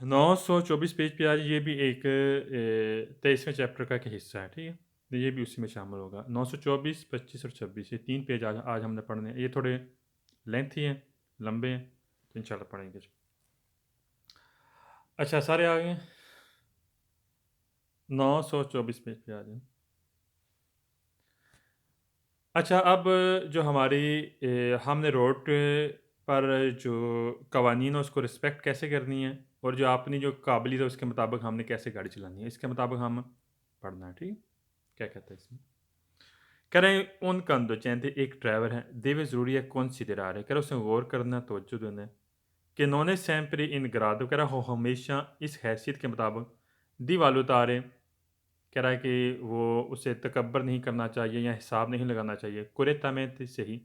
924 page पे आज ये भी एक 23वें चैप्टर का एक हिस्सा है, ठीक है? तो ये भी उसी में शामिल होगा। 924, 25 और 26 ये 3 पेज आज आज हमने पढ़ने हैं। ये थोड़े लेंथी हैं, लंबे हैं, तो इंशाल्लाह पढ़ेंगे। अच्छा, सारे आ गए? 924 पेज पे आ जाएं। अच्छा, अब जो हमारी हमने रोड पर जो कवानीन है उसको रिस्पेक्ट कैसे करनी है, और जो अपनी जो काबिलियत है उसके मुताबिक हमने कैसे गाड़ी चलानी है, इसके मुताबिक हम पढ़ना है, ठीक है? क्या कहते हैं इसमें? कह रहे हैं उन कंधों चैनते एक ड्राइवर है deve ज़रूरी है considerare, कह रहा है उसमें गौर करना, तवज्जो देना है कि non è sempre in grado, कह रहा है वो हमेशा इस हैसियत के मुताबिक di valutare, कह रहा है कि वो उसे तकब्बर नहीं करना चाहिए या हिसाब नहीं लगाना चाहिए correttamente सही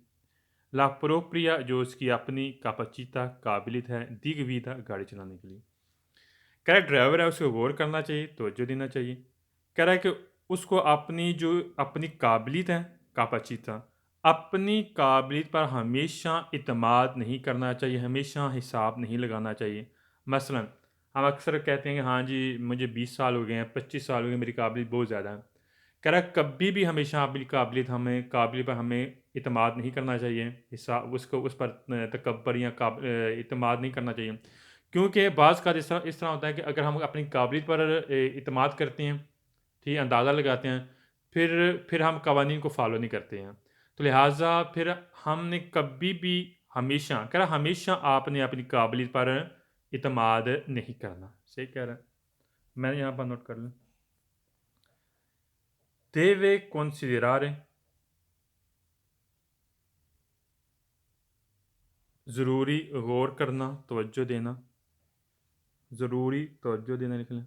la propria जो उसकी अपनी capacità काबिलियत है di guida गाड़ी चलाने के लिए। कह रहा है ड्राइवर है उसको गौर करना चाहिए, तवज्जो देना चाहिए। कह रहा है कि उसको अपनी जो अपनी काबिलियत है, कापाचिता, अपनी काबिलियत पर हमेशा इत्माद नहीं करना चाहिए, हमेशा हिसाब नहीं लगाना चाहिए। मसलन हम अक्सर कहते हैं कि हाँ जी, मुझे 20 साल हो गए हैं, 25 साल हो गए, मेरी काबिलियत बहुत ज़्यादा है। कह रहा है कभी भी हमेशा अपनी काबिलियत पर हमें इत्माद नहीं करना चाहिए, हिसाब उसको उस पर तकब्बर या इत्माद नहीं करना चाहिए। क्योंकि बाज़ का इस तरह होता है कि अगर हम अपनी काबिलियत पर इत्माद करते हैं, ठीक है, अंदाज़ा लगाते हैं, फिर हम कवानीन को फ़ॉलो नहीं करते हैं। तो लिहाज़ा फिर हमने कभी भी हमेशा कह रहा हमेशा आपने अपनी काबिलियत पर इत्माद नहीं करना। सही कह रहा है। मैंने यहाँ पर नोट कर लूँ। Deve considerare, ज़रूरी गौर करना, तवज्जो देना, ज़रूरी तवज्जो देना लिख लें।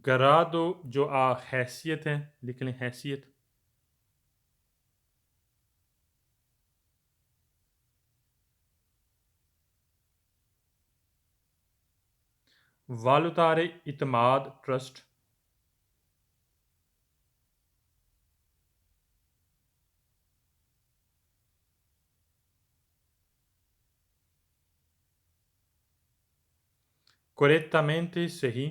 गरादो जो हैसियत है, लिख लें हैसियत। वालुतारे इत्माद ट्रस्ट। correttamente सही।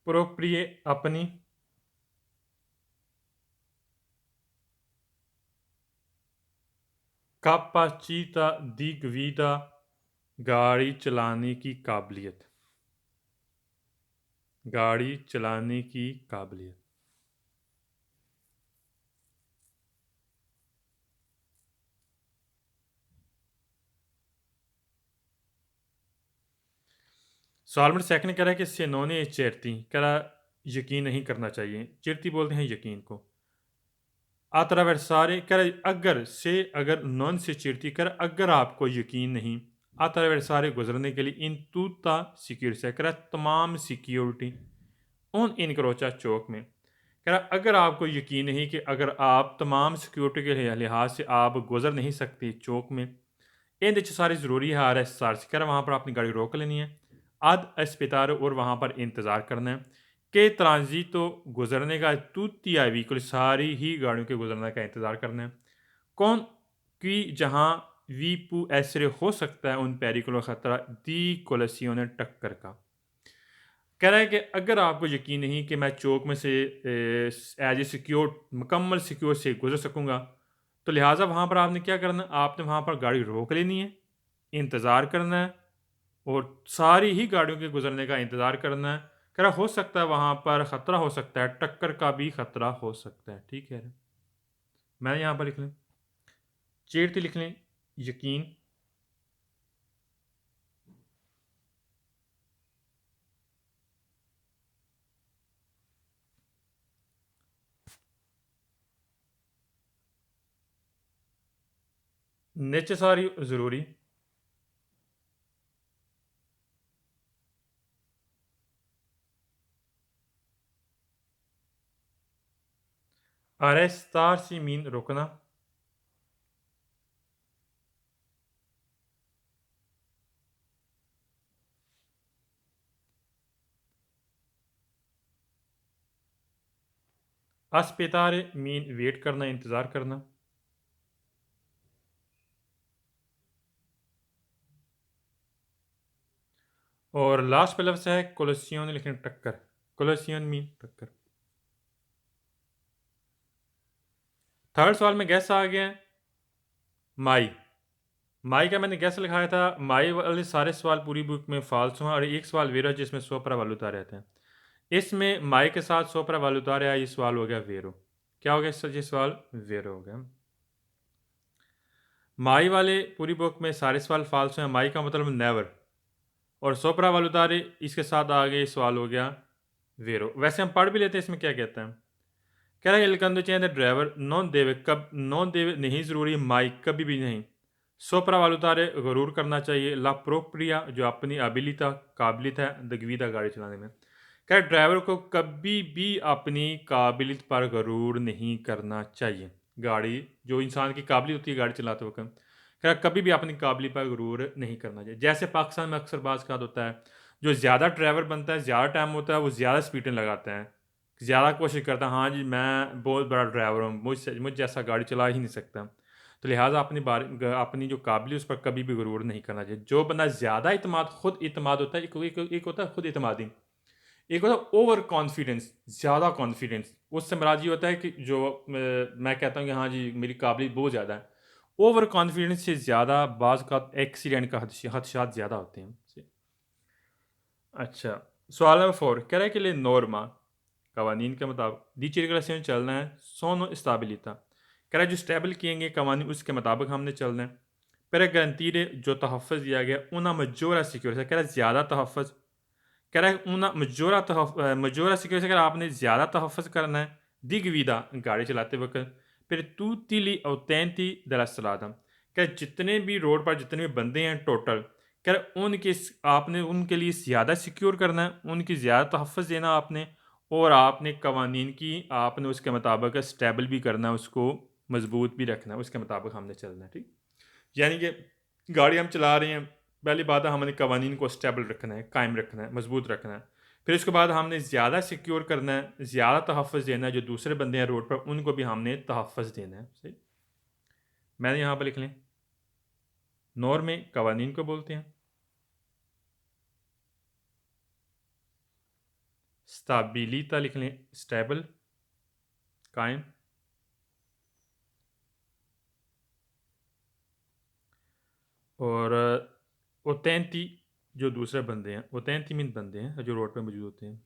प्रोप्रिय अपनी। capacità di guida गाड़ी चलाने की काबिलियत, गाड़ी चलाने की काबिलियत। सॉल्वर सेकंड कह रहा है कि सिनोने चेरती, कह रहा यकीन नहीं करना चाहिए, चिरती बोलते हैं यकीन को। attraversare कह रहा अगर से अगर नॉन से चिरती कर अगर आपको यकीन नहीं, attraversare गुजरने के लिए इन तूता सिक्योर से कह रहा तमाम सिक्योरिटी उन इनक्रोचा चौक में, कह रहा अगर आपको यकीन नहीं कि अगर आप तमाम सिक्योरिटी के लिहाज से आप गुजर नहीं सकते चौक में, इन सारी ज़रूरी है आर एस आर कह रहा वहाँ पर अपनी गाड़ी रोक लेनी है, अद अस्पताल और वहाँ पर इंतज़ार करना है कि ट्रांजिटो गुजरने का तूती आई व्हीकल सारी ही गाड़ियों के गुजरने का इंतज़ार करना है। कौन कि जहाँ वीपू ऐसरे हो सकता है उन पेरिकुलो ख़तरा दी कोलसियों टक्कर का। कह रहा है कि अगर आपको यकीन नहीं कि मैं चौक में से एज ए सिक्योर मुकम्मल सिक्योर से गुजर सकूँगा, तो लिहाजा वहाँ पर आपने क्या करना है, आपने वहाँ पर गाड़ी रोक लेनी है, इंतज़ार करना है और सारी ही गाड़ियों के गुजरने का इंतज़ार करना है। कह रहा हो सकता है वहाँ पर ख़तरा हो सकता है, टक्कर का भी ख़तरा हो सकता है। ठीक है, मैं यहाँ पर लिख लें, चेड़ती लिख लें यकीन, नेचेसारी ज़रूरी, अरेस्तार सी मीन रुकना, अस्पेतार मीन वेट करना, इंतज़ार करना। और लास्ट पे लफ्ज़ है कोलेसियोन, लिखें टक्कर। कोलेसियोन मीन टक्कर। थर्ड सवाल में गैस आ गया है माई। माई का मैंने गैस लिखाया था, माई वाले सारे सवाल पूरी बुक में फाल्स हैं और एक सवाल वेरो है जिसमें सोपरा वालुता रहते हैं। इसमें माई के साथ सोपरा वालुता रहा, ये सवाल हो गया वेरो। क्या हो गया सर? ये सवाल वेरो हो गया। माई वाले पूरी बुक में सारे सवाल फाल्स हैं, माई का मतलब नेवर, और सोपरा वालुतारे इसके साथ आ गए, सवाल हो गया वेरो। वैसे हम पढ़ भी लेते हैं, इसमें क्या कहते हैं। कह रहा है इलकंदो चेंद ड्राइवर नॉन देवे, कब नॉन देवे नहीं ज़रूरी, माइक कभी भी नहीं। सोपरा वालुतारे गरूर करना चाहिए, ला प्रोप्रिया जो अपनी अबिलिता काबिलियत है दगवीदा गाड़ी चलाने में। कह रहा ड्राइवर को कभी भी अपनी काबिलियत पर गरूर नहीं करना चाहिए। गाड़ी जो इंसान की काबिलियत होती है गाड़ी चलाते वक्त, कह रहा कभी भी अपनी काबिलियत पर गरूर नहीं करना चाहिए। जैसे पाकिस्तान में अक्सर बाज़ का होता है, जो ज़्यादा ड्राइवर बनता है, ज़्यादा टाइम होता है, वो ज़्यादा स्पीडें लगाते हैं, ज़्यादा कोशिश करता है, हाँ जी मैं बहुत बड़ा ड्राइवर हूँ, मुझ जैसा गाड़ी चला ही नहीं सकता। तो लिहाजा अपनी जो काबिलियत उस पर कभी भी गरूर नहीं करना चाहिए। जो बंदा ज़्यादा इतमाद खुद इतमाद होता है, एक होता है खुद इतमादी, एक होता है ओवर कॉन्फिडेंस, ज़्यादा कॉन्फिडेंस। उससे मुराद ये होता है कि जो मैं कहता हूँ कि हाँ जी मेरी काबिलियत बहुत ज़्यादा है। ओवर कॉन्फिडेंस से ज़्यादा बाज़ का एक्सीडेंट का खदशात ज़्यादा होते हैं। अच्छा, सवाल नंबर 4 कह रहा है कि ले नॉर्मा कवानीन के मुताबिक दी रेगुलेशन चलना है, सोनो स्टेबिलिटा। कह रहा है जो स्टेबल किएंगे कवानीन उसके मुताबिक हमने चलना है। पर गारंटीरे जो तहफ़्फ़ुज़ दिया गया उना मजोरा सिक्योर है, कह रहा है ज़्यादा तहफ़्फ़ुज़। कह रहा है उना मजोरा सिक्योर से, अगर आपने ज़्यादा तहफ़्फ़ुज़ करना है दिग विदा गाड़ी चलाते वक्त, फिर तू तिली अवतैंती दरअसलादम। कह जितने भी रोड पर जितने भी बंदे हैं टोटल, कह उनके आपने उनके लिए ज़्यादा सिक्योर करना है, उनकी ज़्यादा तहफ़्फ़ुज़ देना आपने, और आपने कवानीन की आपने उसके मुताबिक स्टेबल भी करना है, उसको मजबूत भी रखना है, उसके मुताबिक हमने चलना है। ठीक, यानी कि गाड़ी हम चला रहे हैं, पहली बात है हमने कवानीन को स्टेबल रखना है, कायम रखना है, मजबूत रखना है। फिर उसके बाद हमने ज़्यादा सिक्योर करना है, ज़्यादा तहफ़्फ़ुज़ देना है, जो दूसरे बंदे हैं रोड पर उनको भी हमने तहफ़्फ़ुज़ देना है। सही, मैंने यहाँ पर लिख लें नॉर में कवानीन को बोलते हैं, स्टेबिलिटा लिख लें स्टेबल कायम, और ओतेंती जो दूसरे बंदे हैं, ओतेंती मीन बंदे हैं जो रोड पे मौजूद होते हैं।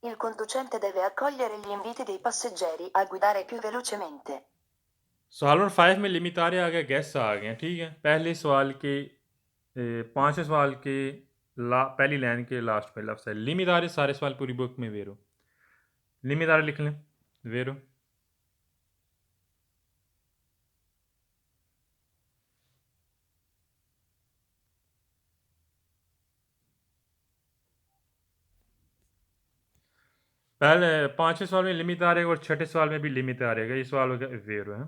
Il conducente deve accogliere gli inviti dei passeggeri a guidare più velocemente. सवाल नंबर 5 में लिमितारे आ गया, गैस आ गए। ठीक है, पहले सवाल के 5वें सवाल के पहली लाइन के लास्ट पे लफ्ज़ है लिमितारे, सारे सवाल पूरी बुक में वेरो। लिमितारे लिख लें वेरो। पहले 5वें सवाल में लिमितारे और छठे सवाल में भी लिमितारे का, ये सवाल हो गया वेरो है।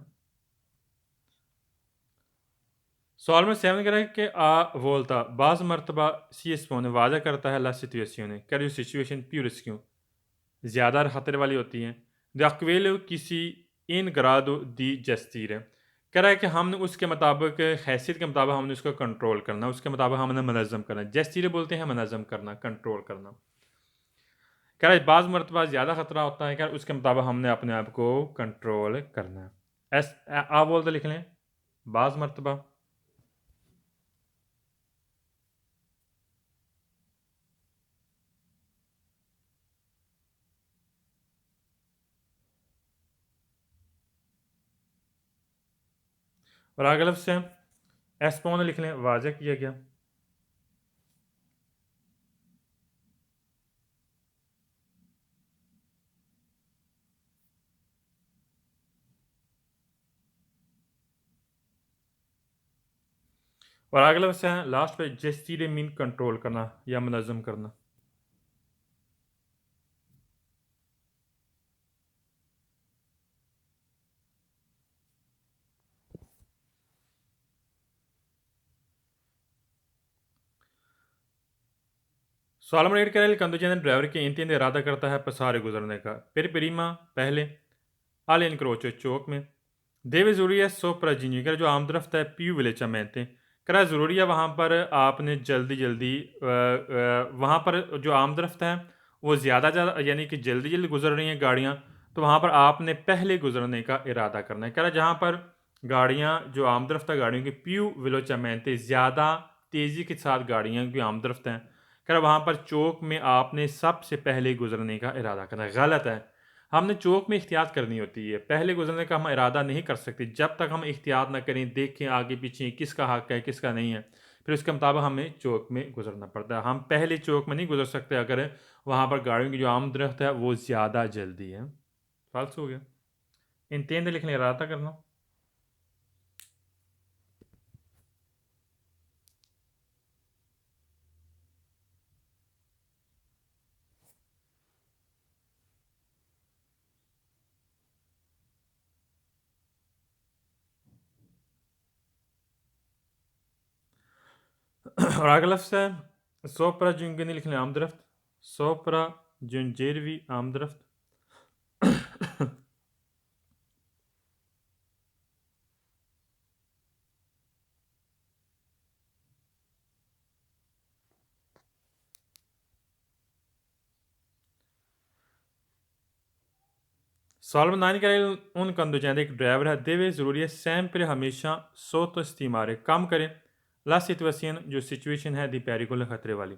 सवाल में 7 कह रहा है कि आ वोल्टा बाज़ मरतबा सी एस्पोने वादा करता है ला सिचुएशन, क्या जो सिचुएशन प्यू रिस्क्यू ज़्यादा खतरे वाली होती हैं। द अक्वेलो किसी इन ग्रादो दी जस्तीर है, कह रहा है कि हमने उसके मुताबिक हैसियत के मुताबिक हमने उसको कंट्रोल करना, उसके मुताबिक हमने मनज़म करना। जस्तीर बोलते हैं मनज़म करना, कंट्रोल करना। कह रहा है बाज़ मरतबा ज़्यादा ख़तरा होता है, क्या उसके मुताबिक हमने अपने आप को कंट्रोल करना है। आ बोलते लिख लें बाज़ मरतबा, और आगे लफ्ज़ से एस्पोन लिख लें वाज़ह किया गया। और आगे लफ्ज़ से लास्ट पे जस्तीर मीन कंट्रोल करना या मनज़म करना। Solomon कह रहा conducente ड्राइवर के intende इरादा करता है पसारे गुजरने का per prima पहले all'incrocio चौक में deve ज़रूरी है sopra Ginevra जो आमदरफ्त है più velocemente करा ज़रूरी है वहाँ पर आपने जल्दी जल्दी वहाँ पर जो आमदरफ्त है वो ज़्यादा यानी कि जल्दी जल्दी गुजर रही हैं गाड़ियाँ तो वहाँ पर आपने पहले गुजरने का इरादा करना है कह रहा जहाँ पर गाड़ियाँ जो आमदरफ्त गाड़ियों की più velocemente ज़्यादा तेज़ी के साथ गाड़ियाँ की आमदरफ्त हैं कह रहा वहाँ पर चौक में आपने सबसे पहले गुजरने का इरादा करना है गलत है हमने चौक में एहतियात करनी होती है पहले गुजरने का हम इरादा नहीं कर सकते जब तक हम एहतियात ना करें देखें आगे पीछे किसका हक है किसका नहीं है फिर उसके मुताबिक हमें चौक में गुजरना पड़ता है हम पहले चौक में नहीं गुजर सकते अगर वहाँ पर गाड़ियों की जो आमदरफ्त है वो ज़्यादा जल्दी है फालस हो गया इन तीन लिखने का इरादा करना और अगला लफ्ज़ है सोपरा जुंगनी लिखने आमदरफ्त सोपरा जुंजेरवी आमदरफ्त Salvo un conducente एक ड्राइवर है deve ज़रूरी है sempre हमेशा sotto stimare कम करें la situazione जो सिचुएशन है दी पेरिकुलर खतरे वाली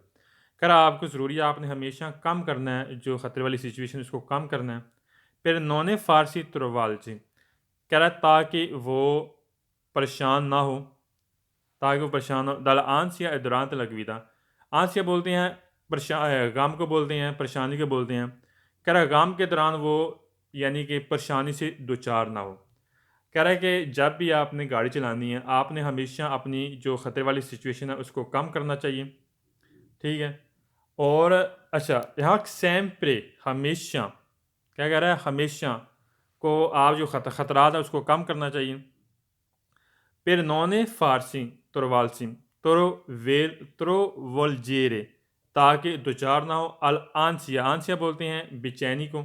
कर आपको ज़रूरी है आपने हमेशा कम करना है जो ख़तरे वाली सिचुएशन उसको कम करना है फिर नॉने फारसी त्रोवालची कह रहा है ताकि वो परेशान ना हो ताकि वो परेशान हो दल आंसिया दुरांत लगवीदा आंसिया बोलते हैं गम को बोलते हैं परेशानी को बोलते हैं कह रहा है गम के दौरान वो यानी कि परेशानी से दो चार ना हो कह रहा है कि जब भी आपने गाड़ी चलानी है आपने हमेशा अपनी जो ख़तरे वाली सिचुएशन है उसको कम करना चाहिए ठीक है और अच्छा यहाँ सैम्प्रे हमेशा क्या कह रहा है हमेशा को आप जो ख़तरात है उसको कम करना चाहिए फिर नॉने फारसी तुरवालसी तुरो वोलजेरे ताकि दो चार ना हो अल आंसिया आंसिया बोलते हैं बेचैनी को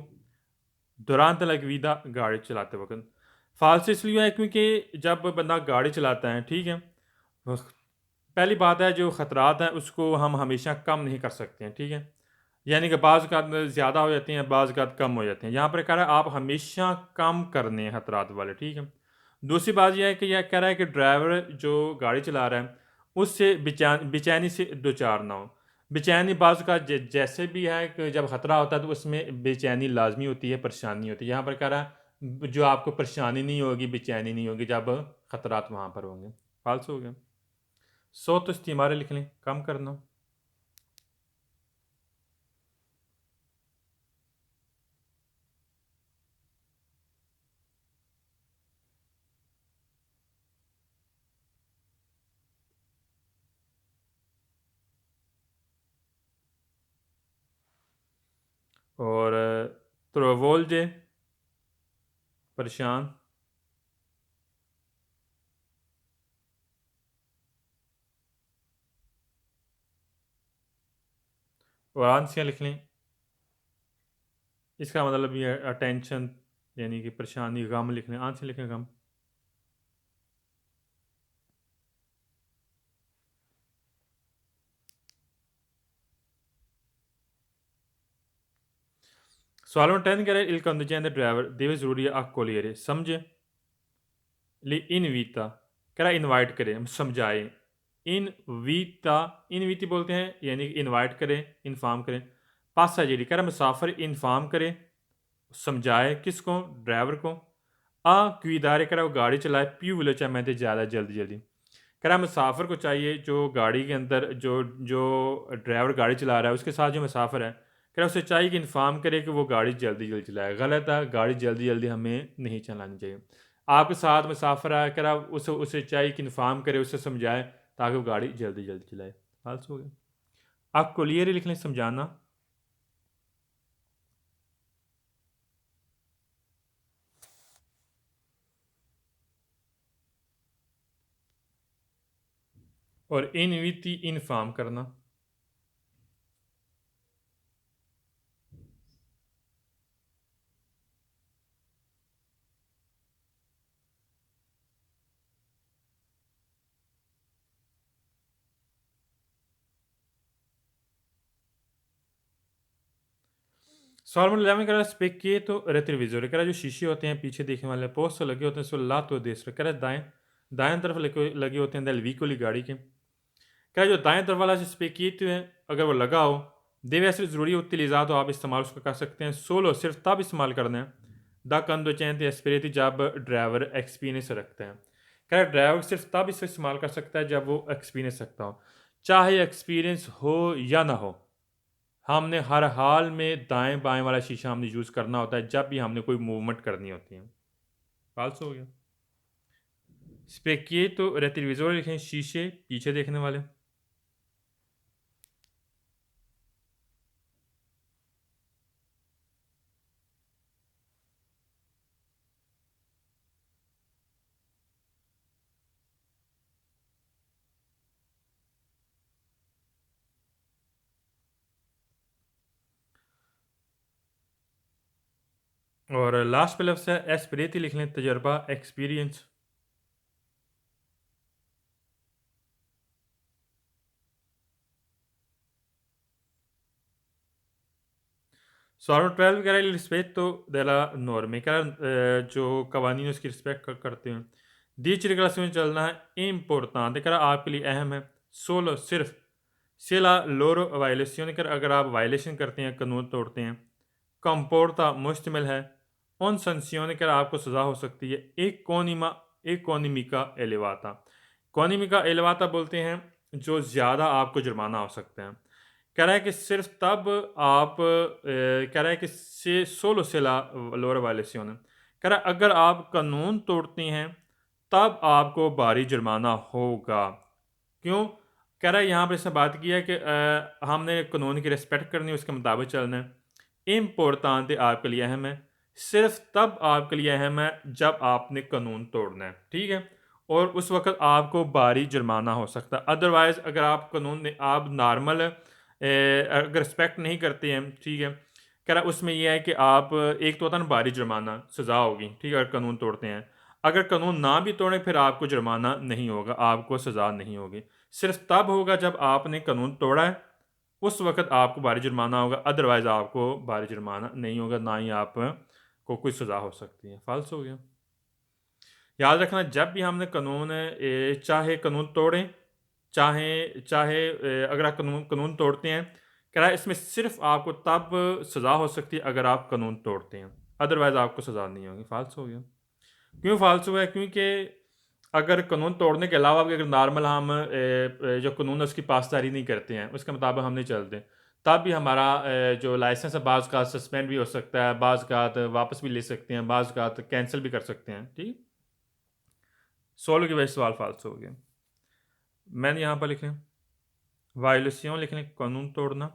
दौरान तलकवीदा गाड़ी चलाते वक्त फालस इसलिए है क्योंकि जब बंदा गाड़ी चलाता है ठीक है पहली बात है जो ख़तरात हैं उसको हम हमेशा कम नहीं कर सकते हैं ठीक है यानी कि बाज़ का ज़्यादा हो जाते हैं बाज़ का कम हो जाते हैं यहाँ पर कह रहा है आप हमेशा कम करने हैं खतरात वाले ठीक है दूसरी बात यह है कि यह कह रहा है कि ड्राइवर जो गाड़ी चला रहा है उससे बेचैनी से दो चार ना हो बेचैनी बाज़ का जैसे भी है कि जब ख़तरा होता है तो उसमें बेचैनी लाजमी होती है परेशानी होती है यहाँ पर कह रहा है जो आपको परेशानी नहीं होगी बेचैनी नहीं होगी जब ख़तरात वहाँ पर होंगे फालस हो गया सो तो इस्तीमारे लिख लें कम करना और त्रोवोल्जे परेशान और आंसियाँ लिख लें इसका मतलब ये अटेंशन यानी कि परेशानी गम लिख लें आंसियाँ लिखें गम सवाल नंबर 10 कह रहे il conducente ड्राइवर deve ज़रूरी है accogliere समझे li invita कह रहा इनवाइट करें हम समझाए इनवीती बोलते हैं यानी कि इनवाइट करें इन्फॉर्म करें पासाजेरी कह रहा मुसाफिर इन्फॉर्म करे समझाए किसको ड्राइवर को क्वीदारे कह रहा वो गाड़ी चलाए प्यू विलो चाहे मैं ज़्यादा जल्दी जल्दी कह रहा मुसाफिर को चाहिए जो गाड़ी के अंदर जो जो ड्राइवर गाड़ी चला रहा है उसके साथ जो मुसाफिर है कह रहा उसे चाहिए कि इन्फॉर्म करे कि वो गाड़ी जल्दी जल्दी चलाए गलत है गाड़ी जल्दी जल्दी हमें नहीं चलानी चाहिए आपके साथ मुसाफिर है कह रहा उसे उसे चाहिए कि इन्फॉर्म करे उसे समझाए ताकि वो गाड़ी जल्दी जल्दी चलाए फालस हो गया आप क्लियर लिख लें समझाना और इनविती इन्फॉर्म करना सवाल नंबर 11 कह रहा है स्पेक्किएतो रेट्रोविज़ोर कह रहा है जो शीशे होते हैं पीछे देखने वाले पोस्ट लगे होते हैं sul lato destro कह रहा है दाएं तरफ लगे होते हैं del vicoli गाड़ी के कह रहा है जो दाएं तरफ वाला स्पेक्किएतो है अगर वो लगा हो deve essere ज़रूरी utilizzato आप इस्तेमाल उसका कर सकते हैं solo सिर्फ तब इस्तेमाल करना है da conducente esperiti जब ड्राइवर एक्सपीरियंस रखते हैं कह रहा है ड्राइवर सिर्फ तब इसे इस्तेमाल कर सकता है जब वो एक्सपीरियंस रखता हो चाहे एक्सपीरियंस हो या ना हो हमने हर हाल में दाएं बाएं वाला शीशा हमने यूज़ करना होता है जब भी हमने कोई मूवमेंट करनी होती है फाल्स हो गया स्पेक्किएतो रेट्रोविज़ोर लिखें शीशे पीछे देखने वाले और लास्ट पे लफ्ज़ है एस्पिरेती लिख लें तजर्बा एक्सपीरियंस सवाल 12 कह रहा है रिस्पेक्ट della norme कह रहा है जो कवानीन उसकी रिस्पेक्ट करते हैं दी circolazione में चलना है इम्पोर्टेंट कह रहा आपके लिए अहम है सोलो सिर्फ सेला लोरो वायलेशन कर अगर आप वायलेशन करते हैं कानून तोड़ते हैं कंपोर्टा मुश्तमिल है उन संसियों कर आपको सज़ा हो सकती है एक कोनिमिका एलिवाता कोनिमिका एलिवाता बोलते हैं जो ज़्यादा आपको जुर्माना हो सकते हैं कह रहा है कि सिर्फ तब आप कह रहा है कि से सोलो सेला लोअर वायलेशन कह रहा है अगर आप कानून तोड़ते हैं तब आपको भारी जुर्माना होगा क्यों कह रहा है यहाँ पर इसने बात की है कि हमने कानून की रिस्पेक्ट करनी है उसके मुताबिक चलना है इम्पोर्टेंट आपके लिए अहम है सिर्फ तब आपके लिए अहम है जब आपने कानून तोड़ना है ठीक है और उस वक्त आपको भारी जुर्माना हो सकता है अदरवाइज़ अगर आप कानून आप नॉर्मल अगर रिस्पेक्ट नहीं करते हैं ठीक है कह रहा उसमें यह है कि आप एक तो होता है ना भारी जुर्माना सज़ा होगी ठीक है अगर कानून तोड़ते हैं अगर कानून ना भी तोड़ें फिर आपको जुर्माना नहीं होगा आपको सज़ा नहीं होगी सिर्फ तब होगा जब आपने कानून तोड़ा है उस वक्त आपको भारी जुर्माना होगा अदरवाइज़ आपको भारी जुर्माना नहीं होगा ना ही आप को कोई सज़ा हो सकती है फाल्स हो गया याद रखना जब भी हमने कानून चाहे कानून तोड़ें चाहे चाहे अगर आप कानून तोड़ते हैं कह रहा है इसमें सिर्फ आपको तब सज़ा हो सकती है अगर आप कानून तोड़ते हैं अदरवाइज़ आपको सज़ा नहीं होगी फाल्स हो गया क्यों फाल्स हुआ है क्योंकि अगर कानून तोड़ने के अलावा भी अगर नॉर्मल हम जो कानून है उसकी पासदारी नहीं करते हैं उसके मुताबिक हम नहीं चलते तब भी हमारा जो लाइसेंस है बाज़ का सस्पेंड भी हो सकता है बाज़ का वापस भी ले सकते हैं बाज़ का कैंसिल भी कर सकते हैं ठीक 16 की वजह से सवाल फाल्स हो गया मैंने यहाँ पर लिखें वायलेशन लिखने कानून तोड़ना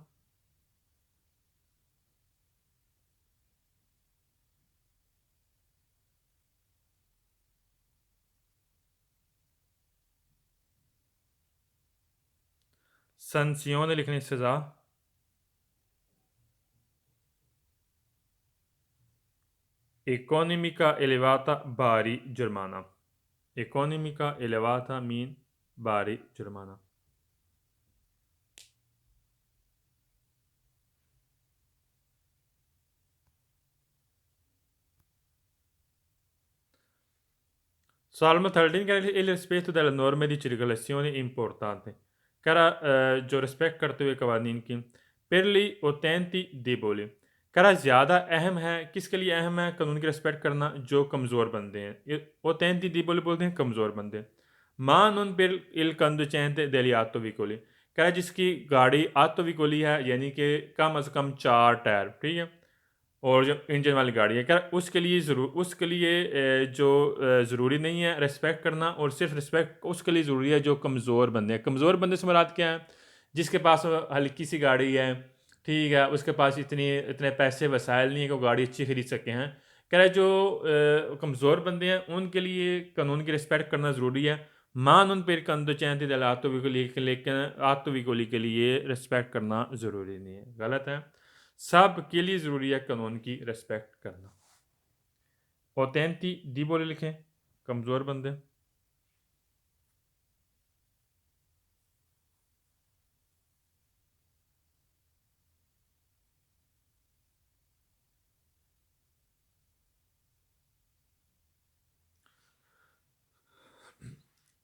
संसियों लिखने सज़ा economica elevata भारी जुर्माना economica elevata मीन भारी जुर्माना Salmo 13 कह रहा il rispetto delle norme di circolazione importante कह रहा जो रिस्पेक्ट करते हुए कवानीन की per gli utenti deboli कह रहा ज़्यादा अहम है किसके लिए अहम है कानून की रिस्पेक्ट करना जो कमज़ोर बंदे हैं utenti deboli बोलते हैं कमज़ोर बंदे ma non per il conducente degli autovicoli कह रहा जिसकी गाड़ी autovicoli है यानी कि कम अज़ कम 4 टायर ठीक है और जो इंजन वाली गाड़ी है क्या उसके लिए उसके लिए जो ज़रूरी नहीं है रिस्पेक्ट करना और सिर्फ रिस्पेक्ट उसके लिए ज़रूरी है जो कमज़ोर बंदे हैं कमज़ोर बंदे से मुराद क्या है जिसके पास हल्की सी गाड़ी है ठीक है उसके पास इतने पैसे वसाइल नहीं है कि वो गाड़ी अच्छी खरीद सके हैं कह रहा है जो कमज़ोर बंदे हैं उनके लिए कानून की रिस्पेक्ट करना ज़रूरी है मान उन पर कंदो चैंती दल लेकिन आत्विकोली के लिए रिस्पेक्ट करना ज़रूरी नहीं है गलत है सब के लिए ज़रूरी है कानून की रिस्पेक्ट करना ऑथेंटी दी बोले लिखें कमज़ोर बंदे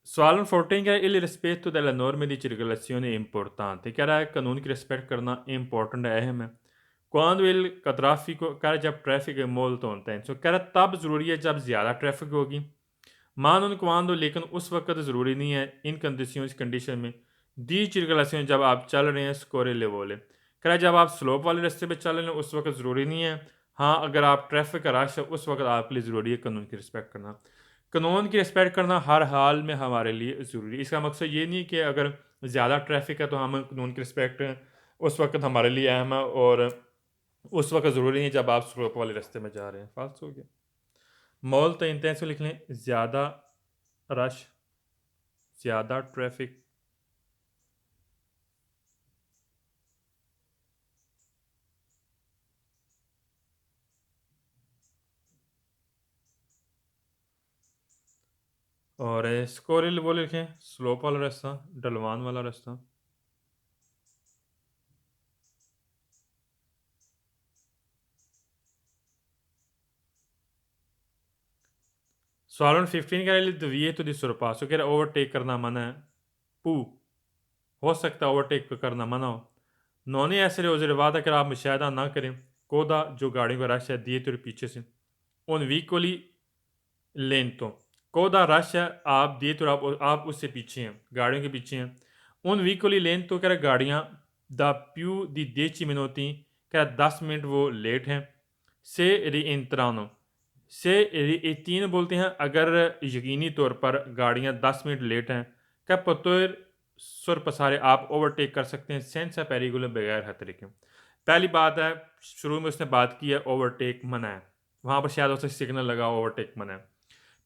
Solo un forte il rispetto delle norme di circolazione è importante. क्या रहा है कानून की रिस्पेक्ट करना इम्पोर्टेंट है अहम है quando il traffico कह रहा है जब ट्रैफिक है molto intenso कह रहा है तब ज़रूरी है जब ज़्यादा ट्रैफिक होगी ma non quando लेकिन उस वक्त ज़रूरी नहीं है इन कंडीशन में दी circolazione जब आप चल रहे हैं scorre le vole कह रहा है जब आप स्लोप वाले रास्ते पे चल रहे हैं उस वक्त ज़रूरी नहीं है हाँ अगर आप ट्रैफिक का रश है उस वक्त आपके लिए ज़रूरी है कानून की रिस्पेक्ट करना कानून की रिस्पेक्ट करना हर हाल में हमारे लिए ज़रूरी है इसका मकसद ये नहीं कि अगर ज़्यादा ट्रैफिक है तो हम कानून की रिस्पेक्ट उस वक्त हमारे लिए अहम है और उस वक्त ज़रूरी नहीं है जब आप स्लोप वाले रास्ते में जा रहे हैं फालतू हो गया मॉल तो इंटेंस लिख लें ज़्यादा रश ज़्यादा ट्रैफिक और स्कोरिल वो लिखें स्लोप वाला रास्ता ढलवान वाला रास्ता सवाल 15 कह रहे दिविएतो di sorpasso कह रहा ओवरटेक करना मना है पू हो सकता है ओवरटेक करना मना हो नॉन ऐसे रिजर्वादा कर आप मुशाहिदा ना करें कोदा जो गाड़ियों का रश है दिए तो पीछे से उन वीकोली लेंतो कोदा रश है आप दिए तो आप उससे पीछे हैं गाड़ियों के पीछे हैं उन वीकोली लेंतो कह रहा गाड़ियाँ द प्यू दी 10 minuti कह रहा 10 मिनट वो लेट हैं से रिएंत्रानो से तीन बोलते हैं अगर यकीनी तौर पर गाड़ियाँ 10 मिनट लेट हैं क्या पतोर सुर पसारे आप ओवरटेक कर सकते हैं सेंसा पेरिगुलर बगैर खतरे के पहली बात है शुरू में उसने बात की है ओवरटेक मना है वहाँ पर शायद उसे सिग्नल लगा ओवरटेक मना है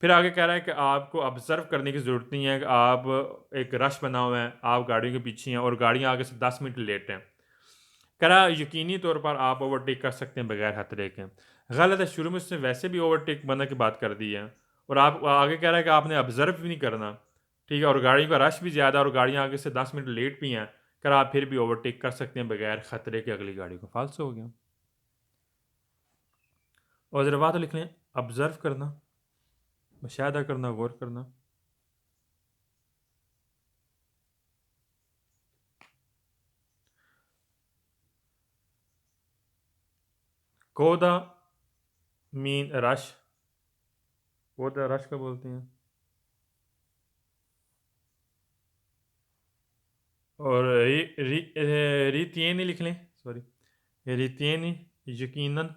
फिर आगे कह रहा है कि आपको ऑब्जर्व करने की ज़रूरत नहीं है कि आप एक रश बना हुआ है आप गाड़ियों के पीछे हैं और गाड़ियाँ आगे से 10 मिनट लेट हैं कह रहा यकीनी तौर पर आप ओवरटेक कर सकते हैं बगैर खतरे के गलत है शुरू में उसने वैसे भी ओवरटेक मना की बात कर दी है और आप आगे कह रहा है कि आपने ऑब्जर्व भी नहीं करना ठीक है और गाड़ी का रश भी ज़्यादा और गाड़ियाँ आगे से 10 मिनट लेट भी हैं कर आप फिर भी ओवरटेक कर सकते हैं बगैर खतरे के अगली गाड़ी को फालसू हो गया और ज़रा बात लिख लें ऑब्जर्व करना मुशाहिदा करना गौर करना कोदा मीन रश कोदा रश का बोलते हैं और रितियनी लिख लें सॉरी रितियनी यकीनन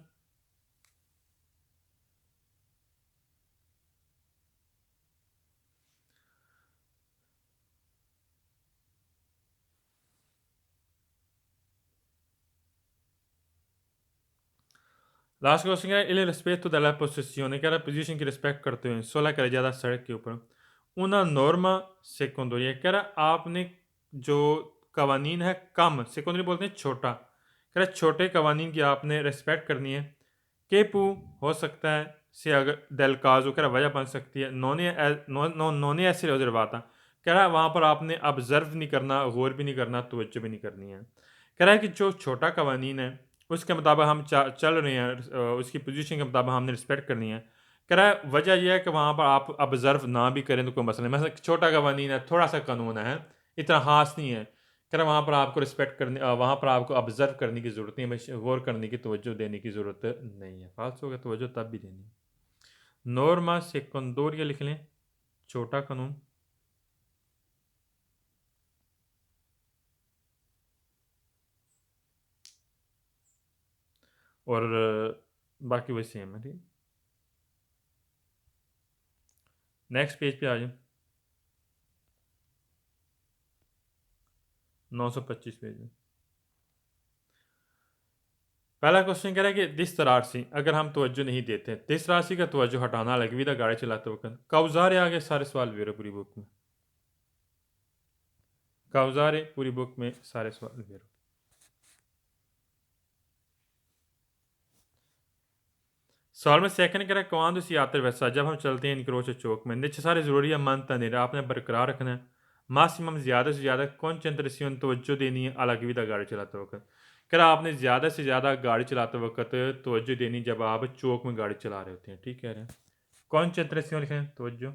लास्ट क्वेश्चन है il rispetto della possessione कह रहा है पोजीशन की रिस्पेक्ट करते हुए 16 करे ज़्यादा सड़क के ऊपर una norma secondaria कह रहा आपने जो कवानीन है कम सेकेंडरी बोलते हैं छोटा कह रहा छोटे कवानीन की आपने रिस्पेक्ट करनी है केपू हो सकता है से अगर डेल काजो कह रहा वजह बन सकती है नोने ऐसे रिजर्वाता कह रहा है वहाँ पर आपने ऑब्जर्व नहीं करना गौर भी नहीं करना तवज्जो भी नहीं करनी है कह रहा है कि जो छोटा कवानीन है उसके मुताबिक हम चल रहे हैं उसकी पोजीशन के मुताबिक हमने रिस्पेक्ट करनी है कह रहा है वजह यह है कि वहाँ पर आप ऑब्जर्व ना भी करें तो कोई मसला नहीं मतलब छोटा कवानीन है थोड़ा सा कानून है इतना खास नहीं है कह रहा वहाँ पर आपको रिस्पेक्ट करने वहाँ पर आपको ऑब्जर्व करने की ज़रूरत नहीं है गौर करने की तवज्जो देने की ज़रूरत नहीं है फालतू का तवज्जो तब भी देनी है नॉर्मा सेकंडोरिया लिख लें छोटा कानून और बाकी वही सेम है ठीक नेक्स्ट पेज पे आ जाए 925 पेज में पहला क्वेश्चन कह रहा है कि दिस राशि अगर हम तवज्जो नहीं देते दिस राशि का तवज्जो हटाना अलविदा गाड़ी चलाते वक्त काउजार है आगे सारे सवाल वेरो पूरी बुक में काउजार है पूरी बुक में सारे सवाल वेरो सवाल में सेकंड कह रहा है कौन सी यात्रा वैसा जब हम चलते हैं इनक्रोच चौक में नीचे सारे ज़रूरी है मानता नहीं रहा आपने बरकरार रखना है मासिमम ज़्यादा से ज़्यादा कॉन्सेंट्रेशन तवज्जो देनी है अलविदा गाड़ी चलाते वक्त कह रहा आपने ज़्यादा से ज़्यादा गाड़ी चलाते वक्त तवज्जो देनी जब आप चौक में गाड़ी चला रहे होते हैं ठीक कह रहे हैं कॉन्सेंट्रेशन लिखें तवज्जो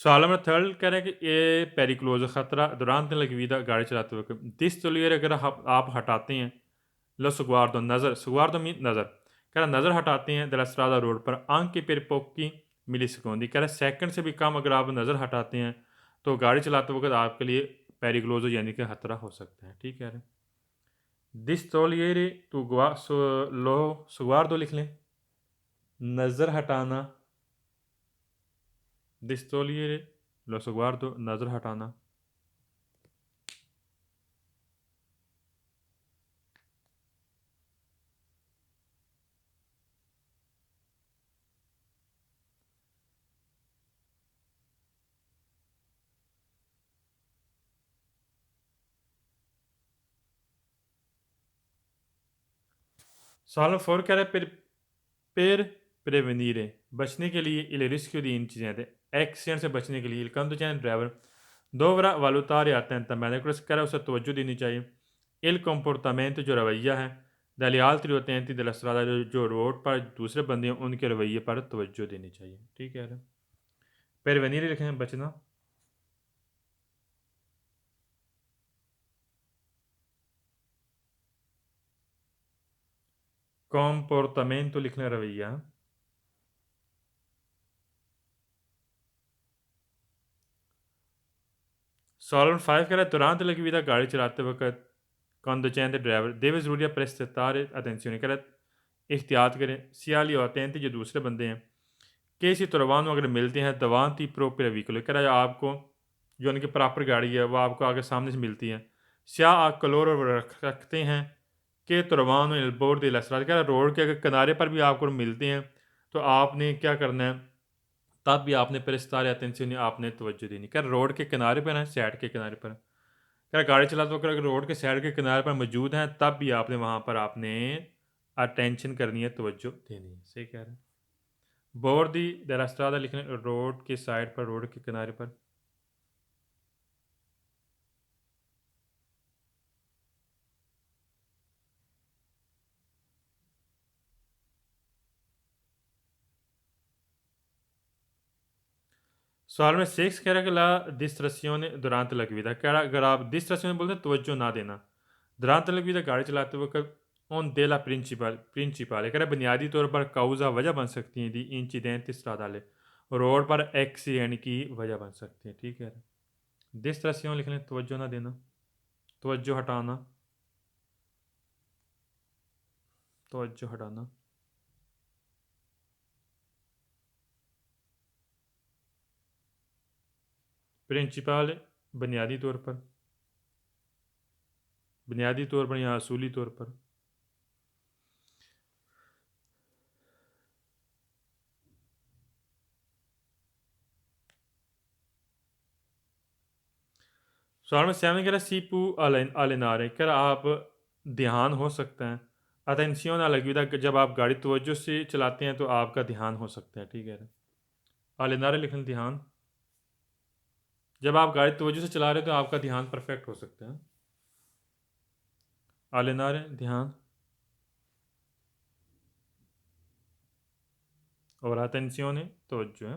सवाल नंबर थर्ड कह रहे हैं कि ये पेरिक्लोज ख़तरा दौरान लगवीदा गाड़ी चलाते वक्त दिस तोलियर अगर आप हटाते हैं लो सुगवार दो नज़र सुगवार दो मीन नज़र कह रहा नज़र हटाते हैं दरअसरादा रोड पर आंख के पेर पोकी मिली सेकोंदी कह रहा सेकंड से भी कम अगर आप नज़र हटाते हैं तो गाड़ी चलाते वक्त आपके लिए पेरिक्लोज यानी कि खतरा हो सकता है। ठीक है दिस तोलियर तो लो सुगवार दो लिख लें नज़र हटाना दिस तोलियर लो सुगवार दो नज़र हटाना। सवाल नंबर 4 कह रहा है per prevenire बचने के लिए il rischio di incidente accident से बचने के लिए il conducente ड्राइवर दोवरा valutare attentamente questo कह रहा है उसे तवज्जो देनी चाहिए il comportamento जो रवैया है dagli altri utenti della strada जो रोड पर दूसरे बंदे हैं उनके रवैये पर तवज्जो देनी चाहिए। ठीक है prevenire लिखें बचना comportamento लिखना रवैया सॉल्व 5 कह रहा है तुरंत लगी हुई था गाड़ी चलाते वक्त conducente ड्राइवर deve ज़रूरी prestare attenzione कह रहा है एहतियात करें सियाली अटेंटी जो दूसरे बंदे हैं केसी तुरवान अगर मिलते हैं दवांती प्रोपर व्हीकल कह रहा है आपको जो उनकी प्रॉपर गाड़ी है वो आपको आगे सामने से मिलती है स्या आप कलोर रखते हैं कि तुरवान बोर्ड दिलसरा कह रहा है रोड के अगर किनारे पर भी आपको मिलते हैं तो आपने क्या करना है तब भी आपने प्रेस्तार अटेंशन आपने तवज्जो देनी क्या रोड के किनारे पर है साइड के किनारे पर क्या गाड़ी चलाते वक्त अगर रोड के साइड के किनारे पर मौजूद हैं तब भी आपने वहाँ पर आपने अटेंशन करनी है तवज्जो देनी है। सही कह रहे हैं बोर्ड दी दरास्त्रादा लिखने रोड के साइड पर रोड के किनारे पर सवाल में 6 कह रहा है कि ला distrazione durante la guida कह रहा अगर आप distrazione बोलते हैं तवज्जो ना देना durante la guida गाड़ी चलाते वक्त on della principale कह रहा बुनियादी तौर पर काउजा वजह बन सकती हैं दी इंसिडेंट stradale रोड पर एक्सीडेंट की वजह बन सकती है। ठीक है distrazione लिख लें तवज्जो ना देना तवज्जो हटाना तवज्जो हटाना प्रिंसिपल बुनियादी तौर पर या असूली तौर पर सवाल में 7 कह रहा सीपू अलेनारे कह रहा आप ध्यान हो सकता है अटेंशियन अलग जब आप गाड़ी तवज्जो से चलाते हैं तो आपका ध्यान हो सकता है। ठीक है अलेनारे लिखना ध्यान जब आप गाड़ी तवज्जो से चला रहे हो तो आपका ध्यान परफेक्ट हो सकता है। अलेनारे ध्यान और अटेंशियन तवज्जो है।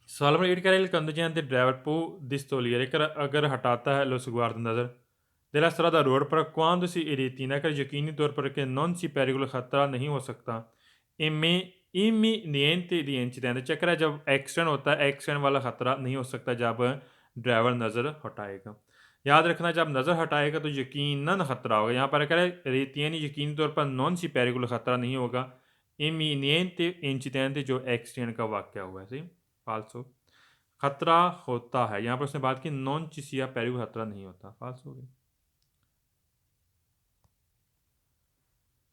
सवाल नंबर 8 कह रहा है कंदुचेंट ड्राइवर पो दिस्तोलियर कर अगर हटाता है लो सुगवार नज़र della strada रोड पर quando si retina कर यकीनी तौर पर कि non si pericolo खतरा नहीं हो सकता imminente di incidente चक्कर है जब एक्सीडेंट होता है एक्सीडेंट वाला खतरा नहीं हो सकता जब ड्राइवर नज़र हटाएगा। याद रखना जब नज़र हटाएगा तो यकीनन खतरा होगा। यहाँ पर कह रहे रेतियन यकीनी तौर पर नॉन सी पेरिकुल खतरा नहीं होगा इमीनियंट इंसिडेंट जो एक्सीडेंट का वाक़या हुआ है। सही फाल्सो खतरा होता है यहाँ पर उसने बात की नॉन चिसिया पेरिकुल खतरा नहीं होता फाल्सो हो गया।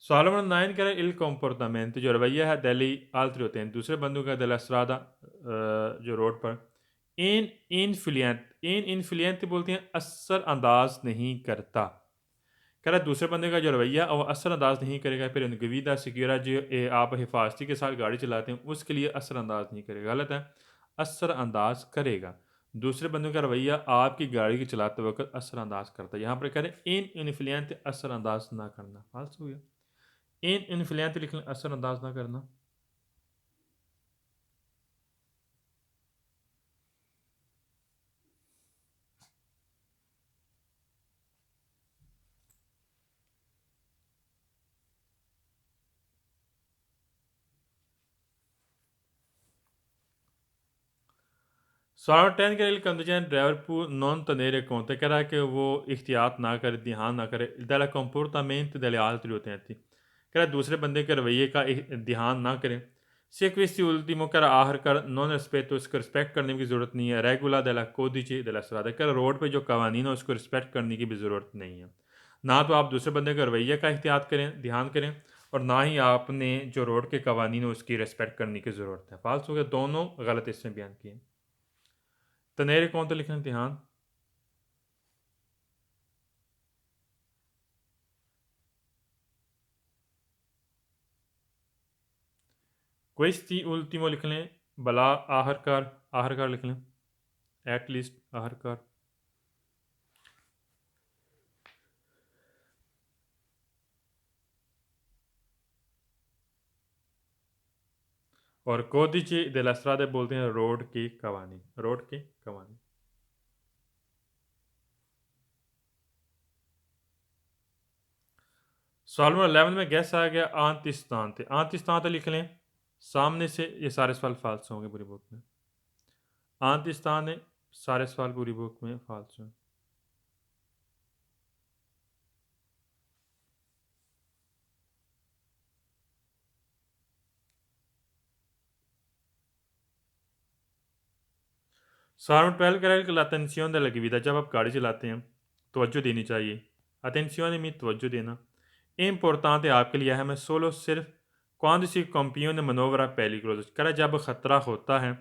सवाल नंबर 9 कह रहे हैं इल comportamento जो रवैया है दिल्ली आलतरी होते हैं दूसरे बंदों का दिल असरादा जो रोड पर इन इन्फ्लुएंट बोलते हैं असर अंदाज नहीं करता कह रहा है दूसरे बंदे का जो रवैया और असर अंदाज नहीं करेगा फिर गवीदा सिक्योरा जो आप हिफाजती के साथ गाड़ी चलाते हैं उसके लिए असर अंदाज नहीं करेगा गलत है असर अंदाज करेगा दूसरे बंदों का रवैया आपकी गाड़ी के चलाते वक्त असर अंदाज करता है। यहाँ पर कह रहे हैं इन इन्फ्लुएंट असर अंदाज ना करना फाल्स हो गया। इन इनफ्लुएंस लिख लें, असरअंदाज ना करना। सवाल नंबर 10 के conducente driver può non tenere conto, कह रहा है कि वो एहतियात ना करे, ध्यान ना करे della comportamento degli altri utenti, कह रहा है दूसरे बंदे के रवैये का ध्यान ना करें। से questi ultimo कह रहा आखिरकार नॉन रिस्पेक्ट, उसको रिस्पेक्ट करने की ज़रूरत नहीं है। रेगुला della codice della strada, कह रहा रोड पे जो कवानीन है उसको रिस्पेक्ट करने की भी ज़रूरत नहीं है। ना तो आप दूसरे बंदे के रवैये का एहतियात करें, ध्यान करें, और ना ही आपने जो रोड के कवानीन है उसकी रिस्पेक्ट करने की ज़रूरत है। फाल्स हो गया, दोनों गलत इसमें बयान किए। तनेरे कौन तो लिखना ध्यान। क्वेस्टी उल्टीमो लिख लें, भला आखिरकार, आखिरकार लिख लें, एटलीस्ट आखिरकार। और कोदिचे della strada बोलते हैं रोड के कवानीन, रोड के कवानीन। सवाल नंबर 11 में गैस आ गया आंतिस्तान थे, आंतिस्तान तो लिख लें सामने से, ये सारे सवाल फाल्स होंगे पूरी बुक में। आंतिस्तान है, सारे सवाल पूरी बुक में फाल्स हैं। सवाल नंबर 12 कह रहा है कि l'attenzione della guida, जब आप गाड़ी चलाते हैं तवज्जो देनी चाहिए। attenzione में तवज्जो देना è importante आपके लिए अहम है solo सिर्फ quando si compiono manovra pericolosa, कह रहा है जब खतरा होता है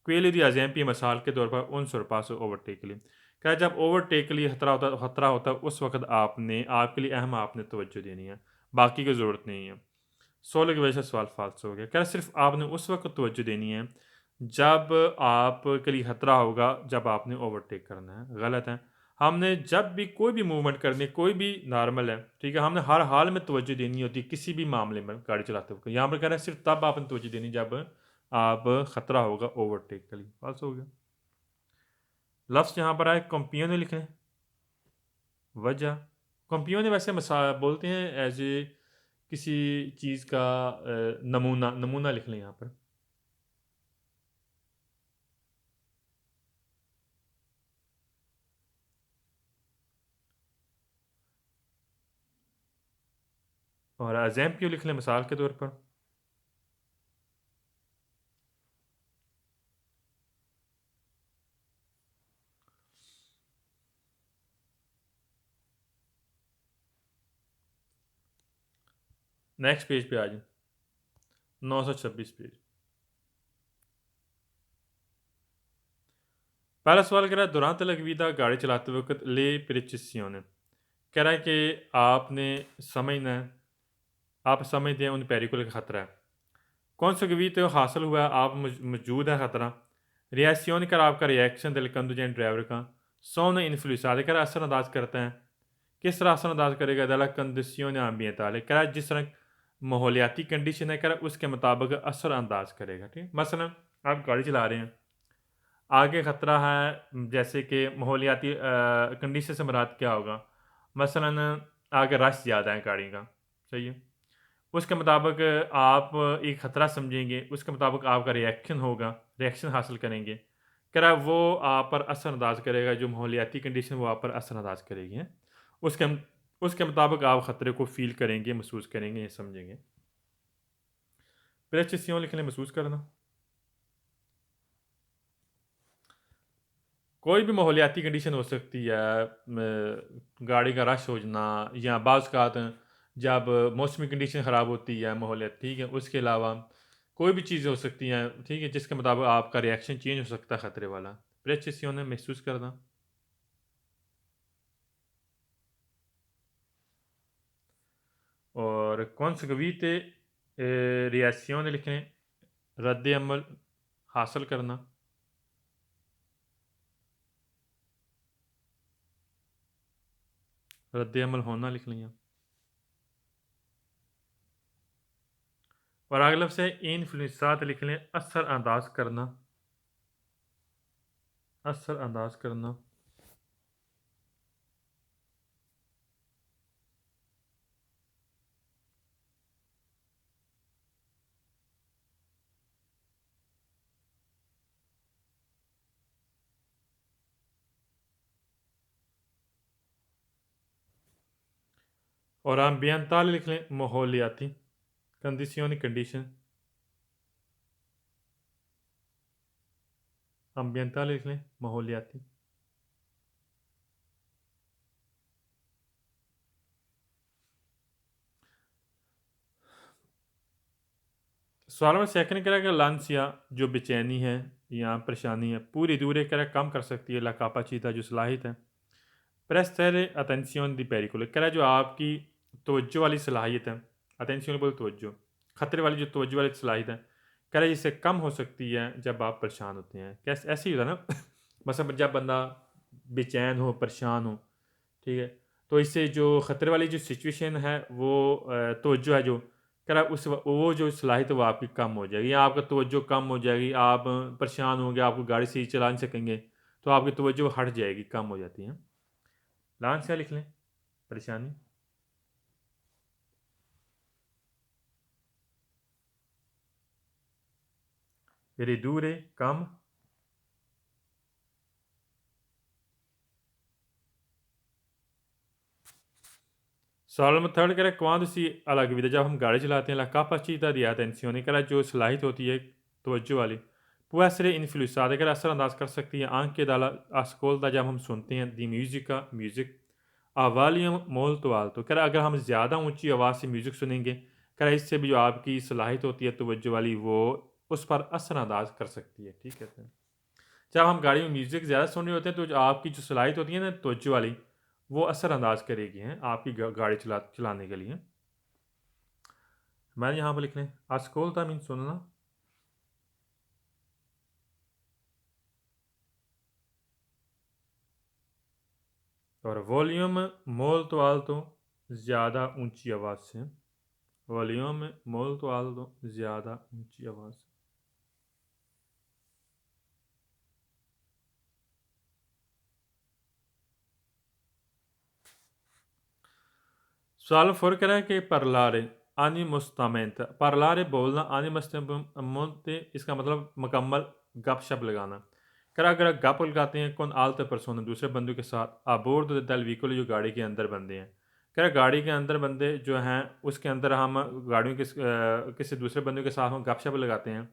quelli di esempio मिसाल के तौर पर उन sorpasso overtake के लिए, कह रहा है जब ओवरटेक के लिए खतरा होता है उस वक्त आपने, आपके लिए अहम आपने तवज्जो देनी है, बाकी की ज़रूरत नहीं है। 16 की वजह से सवाल फाल्स हो गया, कह रहा है सिर्फ आपने उस वक्त तवज्जो देनी है जब आपके लिए खतरा होगा, जब आपने ओवरटेक करना है। गलत है, हमने जब भी कोई भी मूवमेंट करनी है, कोई भी नॉर्मल है, ठीक है, हमने हर हाल में तवज्जो देनी होती है किसी भी मामले में गाड़ी चलाते वक्त। यहाँ पर कह रहा है सिर्फ तब आपने तवज्जो देनी जब आप खतरा होगा ओवरटेक के लिए। फाल्स हो गया। लफ्ज़ यहाँ पर आए कंपियोने लिखे, वजह कंपियोने वैसे मसा बोलते हैं एज ए किसी चीज़ का नमूना, नमूना लिख लें यहाँ पर। और एग्जाम क्यों लिख लें मिसाल के तौर पर। नेक्स्ट पेज पे आ जाए, 926 पेज। पहला सवाल कह रहा है दुरान तलक विदा गाड़ी चलाते वक्त ले प्रिचिसियोने, कह रहा है कि आपने समझना है, आप समझते हैं उन पेरिकुल का खतरा है। कौन सा गवीत हासिल हुआ है, आप मौजूद है खतरा। रियासियोन कर आपका रिएक्शन दिल कंदुजेंट ड्राइवर का सोन इन्फ्लुएंस आदि कर असरअंदाज करते हैं। किस तरह असरअंदाज करेगा, दला कंडीशन आम्बियंताले कह जिस तरह माहौलियाती कंडीशन है, कर उसके मुताबिक असरअंदाज करेगा। ठीक, मसलन आप गाड़ी चला रहे हैं, आगे ख़तरा है, जैसे कि माहौलियाती कंडीशन से मुराद क्या होगा, मसलन आगे रश ज़्यादा है गाड़ी का, सही है, उसके मुताबिक आप एक ख़तरा समझेंगे, उसके मुताबिक आपका रिएक्शन होगा, रिएक्शन हासिल करेंगे, कह रहा है वो आप पर असरअंदाज करेगा, जो माहौलियाती कंडीशन वो आप पर असरअंदाज करेगी हैं, उसके उसके मुताबिक आप ख़तरे को फ़ील करेंगे, महसूस करेंगे, ये समझेंगे। प्रेसियों लिखने महसूस करना, कोई भी माहौलियाती कंडीशन हो सकती है, गाड़ी का रश हो जाना, या बाज़ जब मौसमी कंडीशन ख़राब होती है माहौलियात, ठीक है, उसके अलावा कोई भी चीज़ें हो सकती हैं, ठीक है, जिसके मुताबिक आपका रिएक्शन चेंज हो सकता है ख़तरे वाला। प्रेसियों ने महसूस करना। और कॉन्सकवीते रिएक्शन लिखें, रद्द अमल हासिल करना। रद्द अमल होना लिख लिया। और अगला लफ्ज़ है इन्फ्लुएंसात, लिख लें असर अंदाज करना, असर अंदाज करना। और ambientale लिख लें माहौलियाती, condizioni कंडीशन, ambientale लिख लें माहौलियाती। सवाल नंबर सेकंड कह रहा है कि लांसिया जो बेचैनी है या परेशानी है पूरी दूर कह रहा है कम कर सकती है ला कापाचीता जो सलाहियत है प्रेस्tere attenzione di pericolo कह रहा है जो आपकी तवज्जो वाली सलाहियत है अटेंशन बोल तवज्जो खतरे वाली जो तवज्जो वाली सलाहियत है कह रहा है इससे कम हो सकती है जब आप परेशान होते हैं कैसे ऐसे ही होता है ना मतलब जब बंदा बेचैन हो परेशान हो ठीक है तो इससे जो ख़तरे वाली जो सिचुएशन है वो तवज्जो है जो कह रहा है उस वो जो सलाहियत वो आपकी कम हो जाएगी या आपका तवज्जो कम हो जाएगी आप परेशान होंगे आपको गाड़ी सही चला नहीं सकेंगे तो आपकी तवज्जो हट जाएगी कम हो जाती है लांस क्या लिख लें परेशानी ridurre कम सवाल नंबर थर्ड कह रहा है quando si alla guida जब हम गाड़ी चलाते हैं la capacità di attenzione कह रहा है जो सलाहियत होती है तवज्जो वाली può essere influenzata कह रहा है असरअंदाज कर सकती है आंख के दाला ascolta जब हम सुनते हैं di musica music a volume molto alto कह रहा है अगर हम ज़्यादा ऊंची आवाज़ से म्यूज़िक सुनेंगे कह रहा है इससे भी जो आपकी सलाहियत होती है तवज्जो वाली वो उस पर असरअंदाज कर सकती है ठीक है जब हम गाड़ी में म्यूज़िक ज़्यादा सुन रहे होते हैं तो जो आपकी जो सलाहियत होती है ना तवज्जो वाली वो असरअंदाज करेगी हैं आपकी गाड़ी चलाने के लिए मैंने यहाँ पर लिख लें ascolta मीन सुनना और वॉल्यूम molto alto ज़्यादा ऊंची आवाज़ से वॉल्यूम molto alto ज़्यादा ऊंची आवाज़ से सवाल फोर कह रहा है कि parlare animostamente parlare बोलना animostamente इसका मतलब मुकम्मल गपशप लगाना कह रहा अगर गप लगाते हैं कौन आलते परसों दूसरे बंदों के साथ अबोर्ड दल व्हीकल जो गाड़ी के अंदर बंदे हैं कह रहा गाड़ी के अंदर बंदे जो हैं उसके अंदर हम गाड़ियों के किसी दूसरे बंदों के साथ हम गपशप लगाते हैं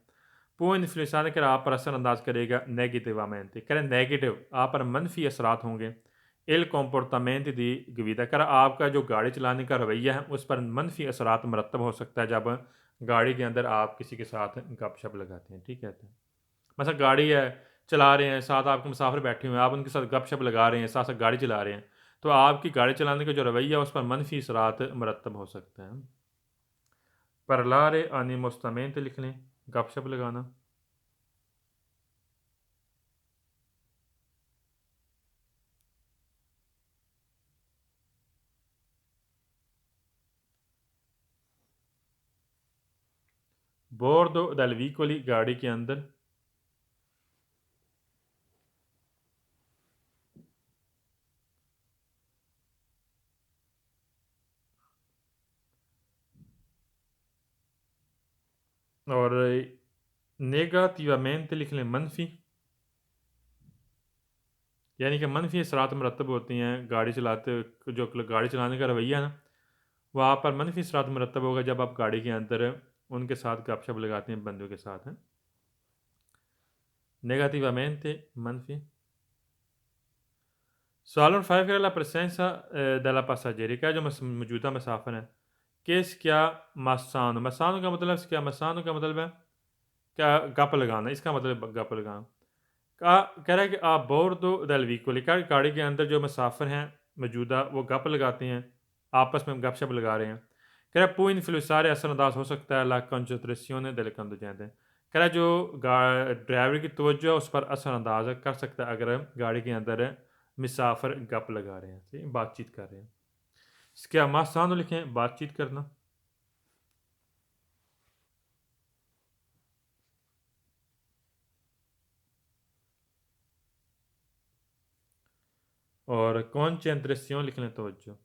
वो इन्फ्लुएंसा कर आप पर असर अंदाज करेगा नेगेटिवamente कह रहे नेगेटिव आप पर मनफी असरात होंगे इल कॉम्पोर्टामेंट दी गवीदा कर आपका जो गाड़ी चलाने का रवैया है उस पर मनफी असरात मरतब हो सकता है जब गाड़ी के अंदर आप किसी के साथ गपशप लगाते हैं ठीक है तो मतलब गाड़ी है चला रहे हैं साथ आपके मुसाफिर बैठे हुए हैं आप उनके साथ गपशप लगा रहे हैं साथ साथ गाड़ी चला रहे हैं तो आपकी गाड़ी चलाने का जो रवैया है उस पर मनफी असरात मरतब हो सकते हैं परलारे आनी मुस्तमेंत लिख लें गपशप लगाना बोर्डो दल व्हीकली गाड़ी के अंदर और नेगेटिवमेंट लिख लें मनफी यानी कि मनफी असरात मरतब होती हैं गाड़ी चलाते जो गाड़ी चलाने का रवैया है ना वहाँ पर मनफी असरात मरतब होगा जब आप गाड़ी के अंदर उनके साथ गपशप लगाते हैं बंदों के साथ हैं नेगेटिवमेंट मनफी सवाल नंबर 5 कह ला presenza della passaggieri जो मौजूदा मुसाफिर है केस क्या मसानो मसानो का मतलब क्या मसानो का मतलब है क्या गप लगाना इसका मतलब गप लगाना कह रहा है कि आप बोर्डो दल व्हीकल गाड़ी के अंदर जो मुसाफिर हैं मौजूदा वो गप लगाते हैं आपस में गपशप लगा रहे हैं कह रहा है पू इन्फ्लुएंसारे असरअंदाज हो सकता है ला कंसंट्रेशन del conducente कह रहा है जो ड्राइवर की तवज्जो है उस पर असरअंदाज कर सकता है अगर गाड़ी के अंदर मुसाफिर गप लगा रहे हैं ठीक है बातचीत कर रहे हैं इसके मासानो लिखें बातचीत करना और concentración लिख लें, तवज्जो।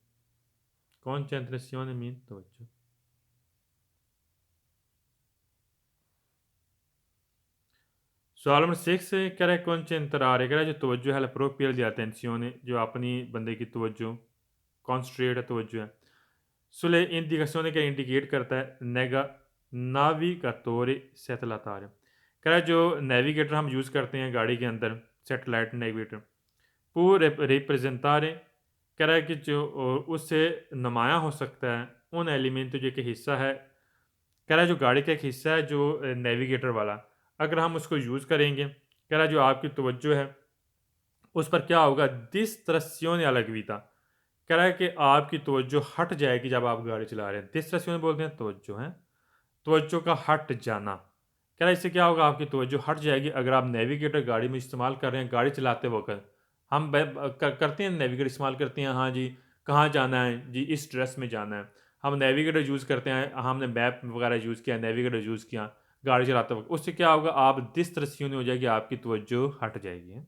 concentración मीन तवज्जो। सवाल नंबर 6 कह रहा है concentrare, कह रहा है जो तवज्जो है, la propria di attenzione, जो अपनी बंदे की तवज्जो, concentrate है, तवज्जो है। सुले इंडिकेशन क्या इंडिकेट करता है, नेगा नाविगाटोरे सैटेलाइट, कह रहा है जो नेविगेटर हम यूज़ करते हैं गाड़ी के अंदर, सैटेलाइट नेविगेटर, पूरे रिप्रेजेंटारे, कह रहा है कि जो उससे नुमायाँ हो सकता है उन एलिमेंट जो कि हिस्सा है, कह रहा है जो गाड़ी का एक हिस्सा है जो नेविगेटर वाला, अगर हम उसको यूज़ करेंगे, कह रहा है जो आपकी तवज्जो है उस पर क्या होगा, डिस्ट्रैक्शन या लगवीता, कह रहा है कि आपकी तवज्जो हट जाएगी जब आप गाड़ी चला रहे हैं। डिस्ट्रैक्शन बोलते हैं तवज्जो है, तवज्जो का हट जाना, कह रहा है इससे क्या होगा, आपकी तवज्जो हट जाएगी अगर आप नेविगेटर गाड़ी में इस्तेमाल कर रहे हैं गाड़ी चलाते वक्त। हम करते हैं नेविगेटर इस्तेमाल करते हैं, हाँ जी कहाँ जाना है जी, इस ड्रेस में जाना है, हम नेविगेटर यूज़ करते हैं, हमने मैप वगैरह यूज़ किया, नेविगेटर यूज़ किया गाड़ी चलाते वक्त, उससे क्या होगा, आप डिस्ट्रैक्शन हो जाएगी, आपकी तवज्जो हट जाएगी।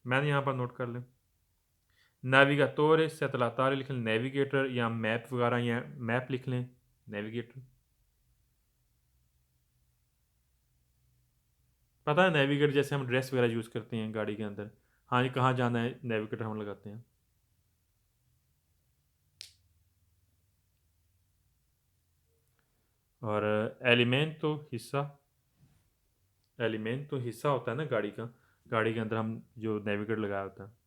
मैंने यहाँ पर नोट कर लें, नेविगाटोरे सैटेलाइटारे लिख लें, नेविगेटर या मैप वगैरह, या मैप लिख लें, नेविगेटर। पता है नेविगेटर जैसे हम ड्रेस वगैरह यूज़ करते हैं गाड़ी के अंदर, हाँ जी कहाँ जाना है, नेविगेटर हम लगाते हैं। और एलिमेंट तो हिस्सा, एलिमेंट तो हिस्सा होता है ना गाड़ी का, गाड़ी के अंदर हम जो नेविगेटर लगाया होता है।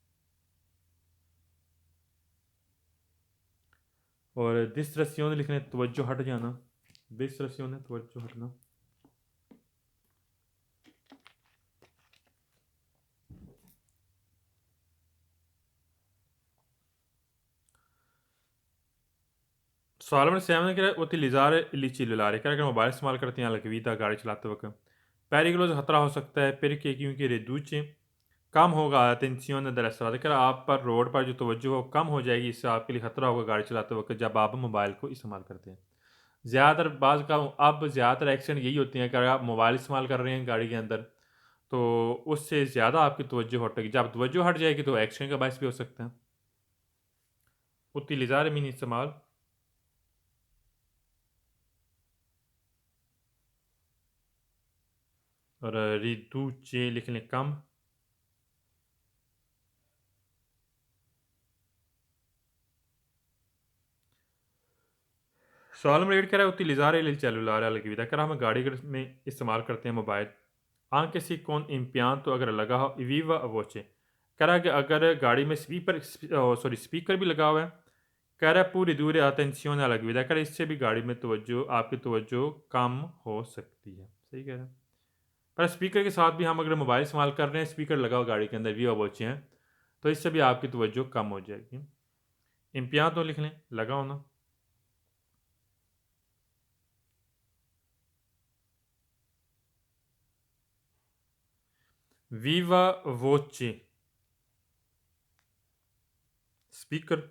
और डिस्ट्रैक्शन लिख लें, तवज्जो हट जाना, डिस्ट्रैक्शन है तवज्जो हटना। सवाल नंबर 7 कह रहा है उतिलिज़ार लिचिलुलारे, कह रहा है मोबाइल इस्तेमाल करते हैं अलकवीदा गाड़ी चलाते वक्त, पेरिकुलोस खतरा हो सकता है, फिर के क्योंकि रेदूचे कम होगा, अटेंशियन दरअसल कह रहा आप पर रोड पर जो तवज्जो हो कम हो जाएगी, इससे आपके लिए खतरा होगा गाड़ी चलाते वक्त जब आप मोबाइल को इस्तेमाल करते हैं। ज़्यादातर बाज़ का अब ज़्यादातर एक्सीडेंट यही होती हैं कि अगर आप मोबाइल इस्तेमाल कर रहे हैं गाड़ी के अंदर, तो उससे ज़्यादा आपकी तवज्जो हटेगी, जब तवज्जो हट जाएगी तो एक्सीडेंट का बायस भी हो सकता है। उतिलिज़ार मीन इस्तेमाल, और रिदूचे लिख लें कम। सवाल नंबर 8 कह रहा है utilizare il cellulare alla guida, कह रहा हम गाड़ी में इस्तेमाल करते हैं mobile, anche se con impianto अगर लगा हो viva voce, कह रहा है कि अगर गाड़ी में स्पीकर भी लगा हुआ है, कह रहा है पूरी दूर attenzione alla guida, कह रहा है इससे भी गाड़ी में तवज्जो, आपकी तवज्जो कम हो सकती है। सही कह रहा है, पर स्पीकर के साथ भी हम अगर मोबाइल इस्तेमाल कर रहे हैं, स्पीकर लगा हो गाड़ी के अंदर, viva voce हैं, तो इससे भी आपकी तवज्जो कम हो जाएगी। impianto लिख लें, लगा होना। viva voce speaker,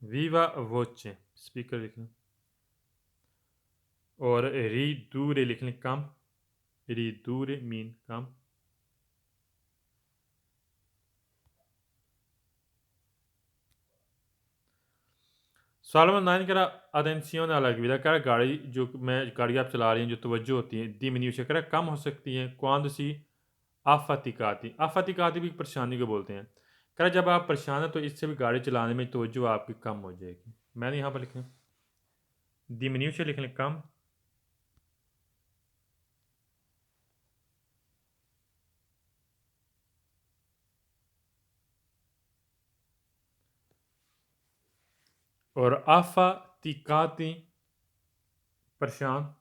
viva voce speaker लिख लें, और ridure लिख लें कम, ridure मीन कम। सवाल नंबर 9 कह रहा अटेंशियन अलग विदा, कह रहा गाड़ी जो मैं गाड़ी आप चला रही हैं जो तवज्जो होती है डिमिन्यूशन, कह रहा कम हो सकती है, क्वांद सी आफतिकाती, आफतिकाती भी परेशानी को बोलते हैं, कह रहा जब आप परेशान हैं तो इससे भी गाड़ी चलाने में तवज्जो आपकी कम हो जाएगी। मैंने यहाँ पर लिखें डिमिन्यूशन लिख लें कम, और आफतिकाती परेशान।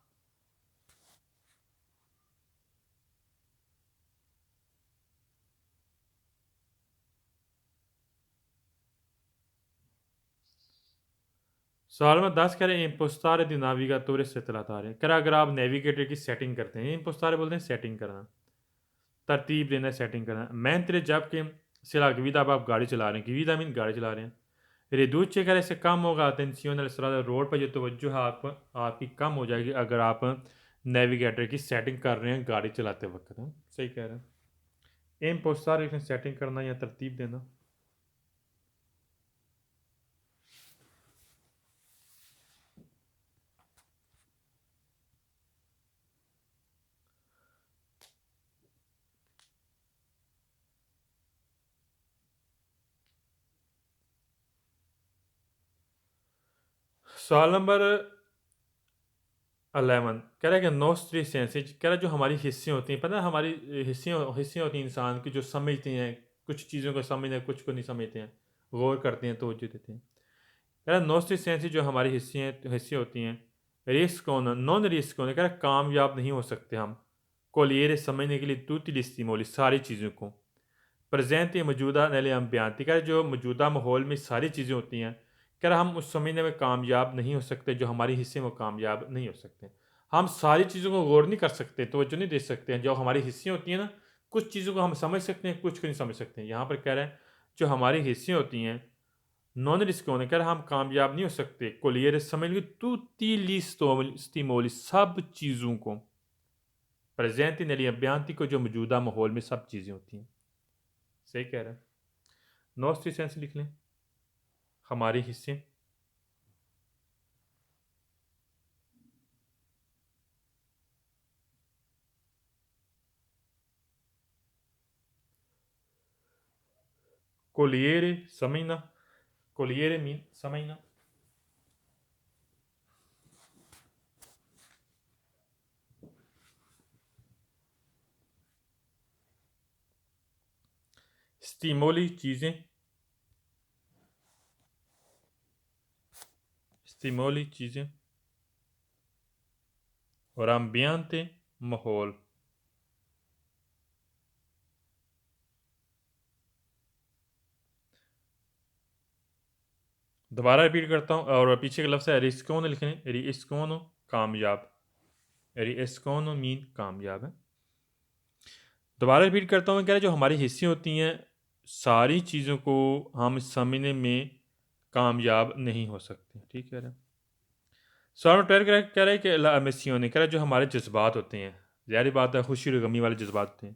सवाल नंबर 10 कह रहे हैं इम्पोस्टारे दी नाविगातोरे से तलातारे, कह रहा अगर आप नेविगेटर की सेटिंग करते हैं, इम्पोस्टारे बोलते हैं सेटिंग करना, तरतीब देना, सेटिंग करना, मैं तेरे जब के सिला गवीदा, अब आप गाड़ी चला रहे हैं, गवीदा मीन गाड़ी चला रहे हैं, रेदूच चेकर से कम होगा, अटेंशियन रोड पर जो तवज्जो है आप आपकी कम हो जाएगी अगर आप नेविगेटर की सेटिंग कर रहे हैं गाड़ी चलाते वक्त। हाँ, सही कह रहे हैं। इम्पोस्टर सेटिंग करना या तरतीब देना। सवाल नंबर 11 कह रहा है कि नोस थ्री सेंसेज, कह रहा है जो हमारी हिस्सें होती हैं, पता है हमारी हिस्सें होती हैं इंसान की, जो समझती हैं, कुछ चीज़ों को समझते हैं, कुछ को नहीं समझते हैं, गौर करते हैं, तवज्जो देते हैं। कह रहा है नोस थ्री सेंसेज जो हमारी हिस्सें होती हैं, रिस्क होना नॉन रिस्क होने, कह रहा है कामयाब नहीं हो सकते हम कोलियर समझने के लिए तूतिल इस्तीमोली सारी चीज़ों को प्रेजेंट ये मौजूदा नैले हम बयानती कह रहा है जो मौजूदा माहौल में सारी चीज़ें होती हैं, कह रहा हम उस समझने में कामयाब नहीं हो सकते जो हमारी हिस्से में कामयाब नहीं हो सकते। हम सारी चीज़ों को गौर नहीं कर सकते, तवज्जो नहीं दे सकते हैं। जो हमारी हिस्सें होती हैं ना, कुछ चीज़ों को हम समझ सकते हैं, कुछ को नहीं समझ सकते हैं। यहाँ पर कह रहा है जो हमारी हिस्सें होती हैं नॉन रिस्क होने कर हम कामयाब नहीं हो सकते कोलियर समझ लो तू तीली स्टिमोली सब चीज़ों को प्रेजेंट नली बयानती को जो मौजूदा माहौल में सब चीज़ें होती हैं। सही कह रहा है। नॉस्ट्री सेंस लिख लें हमारे हिस्से। कोलियर समझना, कोलियर मीन समझना। स्टिमोली चीज़ें, स्टिमोली चीज़ें और अम्बियांते माहौल। दोबारा रिपीट करता हूँ और पीछे का लफ्ज़ है रिस्कोन लिखने, रिस्कोन कामयाब, रिस्कोन मीन कामयाब है। दोबारा रिपीट करता हूँ, कह रहे जो हमारी हिस्सें होती हैं सारी चीज़ों को हम समझने में कामयाब नहीं हो सकते। ठीक कह रहे हैं। सवाल नंबर 12 कह रहा है कि ला एमिसियोन कह रहा है जो हमारे जज्बात होते हैं, ज़ाहिर बात है खुशी और गमी वाले जज्बात होते हैं,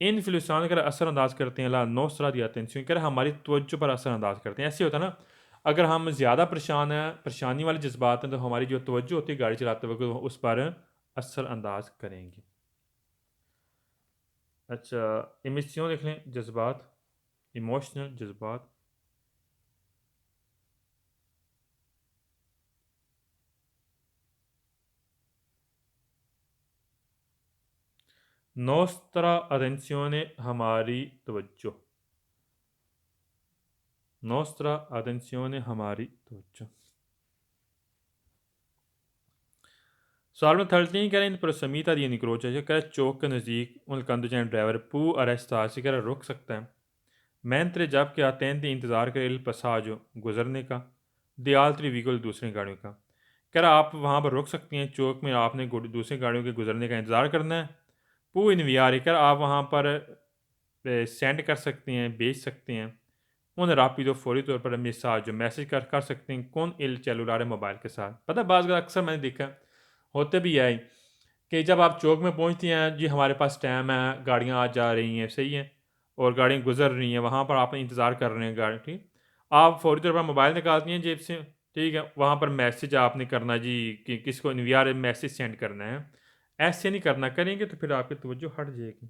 इन फिलुसान कर असरअंदाज करते हैं ला नौसरा या टेंशन कह रहा है हमारी तवज्जो पर असरअंदाज करते हैं। ऐसे होता है ना, अगर हम ज़्यादा परेशान हैं, परेशानी वाले जज्बात हैं, तो हमारी जो तवज्जो होती है गाड़ी चलाते वक्त उस पर असरअंदाज करेंगे। अच्छा, इमिसियों लिख लें जज्बात, इमोशनल जज्बात। नोस्त्रा अटेंसियोने हमारी तवज्जो, नोस्त्रा अटेंसियोने हमारी तवज्जो। सवाल में 13 कह रहे हैं इन प्रसमीता दी निक्रोच है, कह रहे चौक के नज़दीक उन कंदुचैन ड्राइवर पू अरेस्ता से कह रहा रुक सकता है। मैंने तेरे जब के आते हैं इंतज़ार करे इल पसाजो गुजरने का, दयाल तेरी व्हीकल दूसरी गाड़ियों का। कह रहा आप वहाँ पर रुक सकती हैं चौक में, आपने दूसरी गाड़ियों के गुजरने का इंतज़ार करना है। पू इन वी आर कर आप वहाँ पर सेंड कर सकते हैं, भेज सकते हैं उन रापिडो फौरी तौर पर मैसेज जो मैसेज कर सकते हैं कौन इल सेलुलर मोबाइल के साथ। पता है बाज़ अक्सर मैंने देखा होते भी है कि जब आप चौक में पहुंचती हैं जी हमारे पास टाइम है, गाड़ियां आ जा रही हैं, सही है, और गाड़ियाँ गुजर रही हैं, वहाँ पर आप इंतज़ार कर रहे हैं गाड़ी, ठीक, आप फौरी तौर पर मोबाइल निकालती हैं जेब से, ठीक है, वहाँ पर मैसेज आपने करना जी कि किसको एनवीआर मैसेज सेंड करना है। ऐसे नहीं करना, करेंगे तो फिर आपकी तवज्जो हट जाएगी।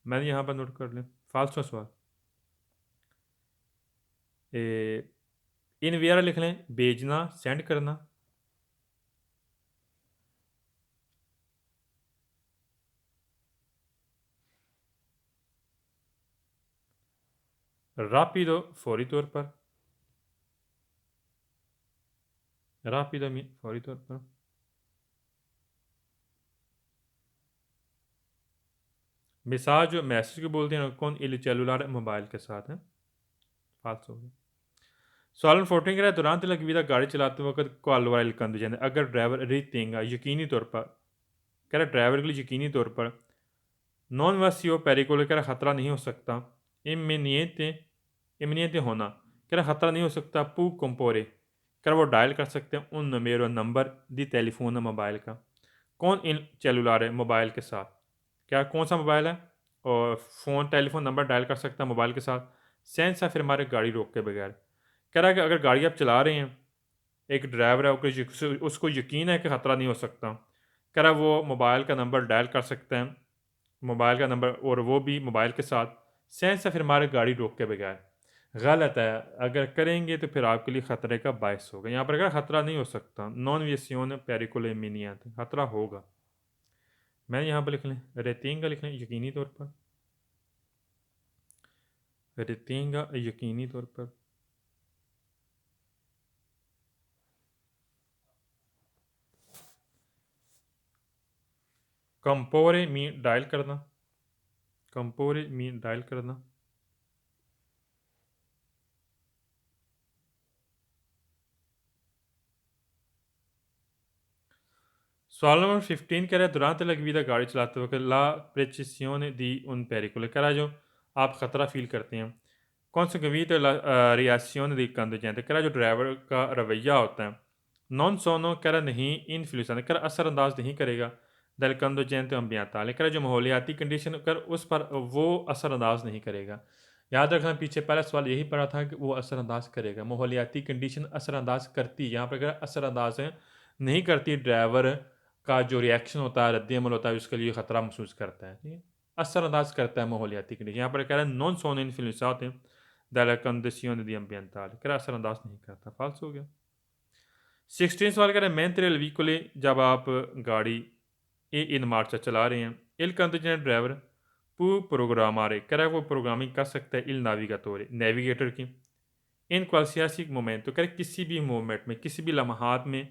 मैंने यहाँ पर नोट कर लें फालतू सवाल एनवीआर लिख लें भेजना सेंड करना। रापिडो फौरी तौर पर, रापिडो में फौरी तौर पर। मिसाज जो मैसेज को बोलते हैं कौन इल सेलुलर मोबाइल के साथ है, फालतू हो गया। सवाल 14 कह रहा है दौरान तिलक विदा गाड़ी चलाते वक्त कॉल वाइल कंद जाते अगर ड्राइवर रीतेंगा यकीनी तौर पर, कह रहा ड्राइवर के लिए यकीनी तौर पर नॉन वसीओ पेरिकोल कह रहा ख़तरा नहीं हो सकता, इमिनियत इमिनियत होना कह रहा ख़तरा नहीं हो सकता पू कंपोरे क्या वो डायल कर सकते हैं उन मेरा नंबर दी टेलीफोन मोबाइल का कौन इन सेलुलर है मोबाइल के साथ क्या कौन सा मोबाइल है और फ़ोन टेलीफोन नंबर डायल कर सकता है मोबाइल के साथ सेंस है फिर हमारे गाड़ी रोक के बगैर कह रहा है कि अगर गाड़ी आप चला रहे हैं एक ड्राइवर है उसको यकीन है कि ख़तरा नहीं हो सकता कह रहा है वो मोबाइल का नंबर डायल कर सकते हैं मोबाइल का नंबर और वो भी मोबाइल के साथ सेंस है फिर हमारे गाड़ी रोक के बगैर गलत है अगर करेंगे तो फिर आपके लिए ख़तरे का बायस होगा यहाँ पर अगर ख़तरा नहीं हो सकता नॉन वियसियोन पेरिकुल मीनियत ख़तरा होगा मैं यहाँ पर लिख लें रेतेंगा लिख लें यकीनी तौर पर रेतेंगा यकीनी तौर पर कंपोरे मीन डायल करना कंपोरे मीन डायल करना सवाल नंबर 15 कह रहा है durante la guida गाड़ी चलाते वक्त ला precisione di un pericolo कह रहा है जो आप ख़तरा फील करते हैं conseguito la reazione del conducente कह रहा है जो ड्राइवर का रवैया होता है non sono कह रहा नहीं इन्फ्लुएंस कह रहा असरअंदाज नहीं करेगा del conducente ambientale कह रहा जो माहौलियाती कंडीशन कर उस पर वो असरअंदाज नहीं करेगा याद रखना पीछे पहला सवाल यही पड़ा था कि वो असरअंदाज करेगा माहौलियाती कंडीशन असरअंदाज करती यहाँ पर अगर असरअंदाज है नहीं करती ड्राइवर का जो रिएक्शन होता है रद्दमल होता है उसके लिए ख़तरा महसूस करता है ठीक है असरअंदाज करता है माहौलियाती कंडीशन यहाँ पर कह रहा है नॉन सोन इन्फ्लुएंसा होते हैं dalla condizione di ambientale कह रहा असरअंदाज नहीं करता फाल्स हो गया 16 सवाल कह रहे हैं mentre il veicoli जब आप गाड़ी ए इन मार्चा चला रहे हैं il conducente ड्राइवर पू प्रोग्रामारे कह रहा है वो प्रोग्रामिंग कर सकता है il navigatore नेविगेटर की इन qualsiasi momento कह रहे किसी भी मोमेंट में किसी भी लम्हात में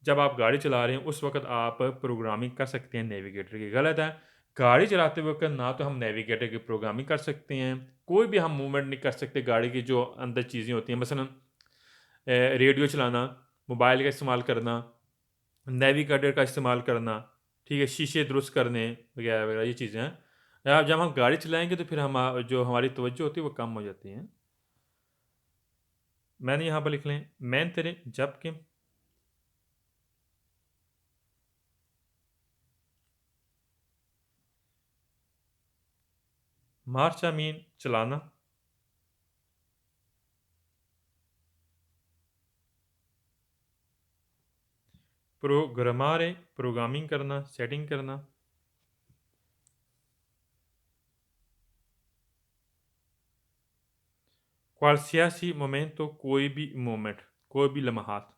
जब आप गाड़ी चला रहे हैं उस वक्त आप प्रोग्रामिंग कर सकते हैं नेविगेटर की गलत है गाड़ी चलाते वक्त ना तो हम नेविगेटर की प्रोग्रामिंग कर सकते हैं कोई भी हम मूवमेंट नहीं कर सकते गाड़ी की जो अंदर चीज़ें होती हैं मसलन रेडियो चलाना मोबाइल का इस्तेमाल करना नेविगेटर का इस्तेमाल करना ठीक है शीशे दुरुस्त करने वगैरह वगैरह ये चीज़ें हैं जब हम गाड़ी चलाएंगे तो फिर हम जो हमारी तवज्जो होती है वो कम हो जाती है मैंने यहाँ पर लिख लें मैन तेरे जबकि मार्चा मीन चलाना प्रोग्रामारे प्रोग्रामिंग करना सेटिंग करना qualsiasi momento कोई भी मोमेंट कोई भी लम्हात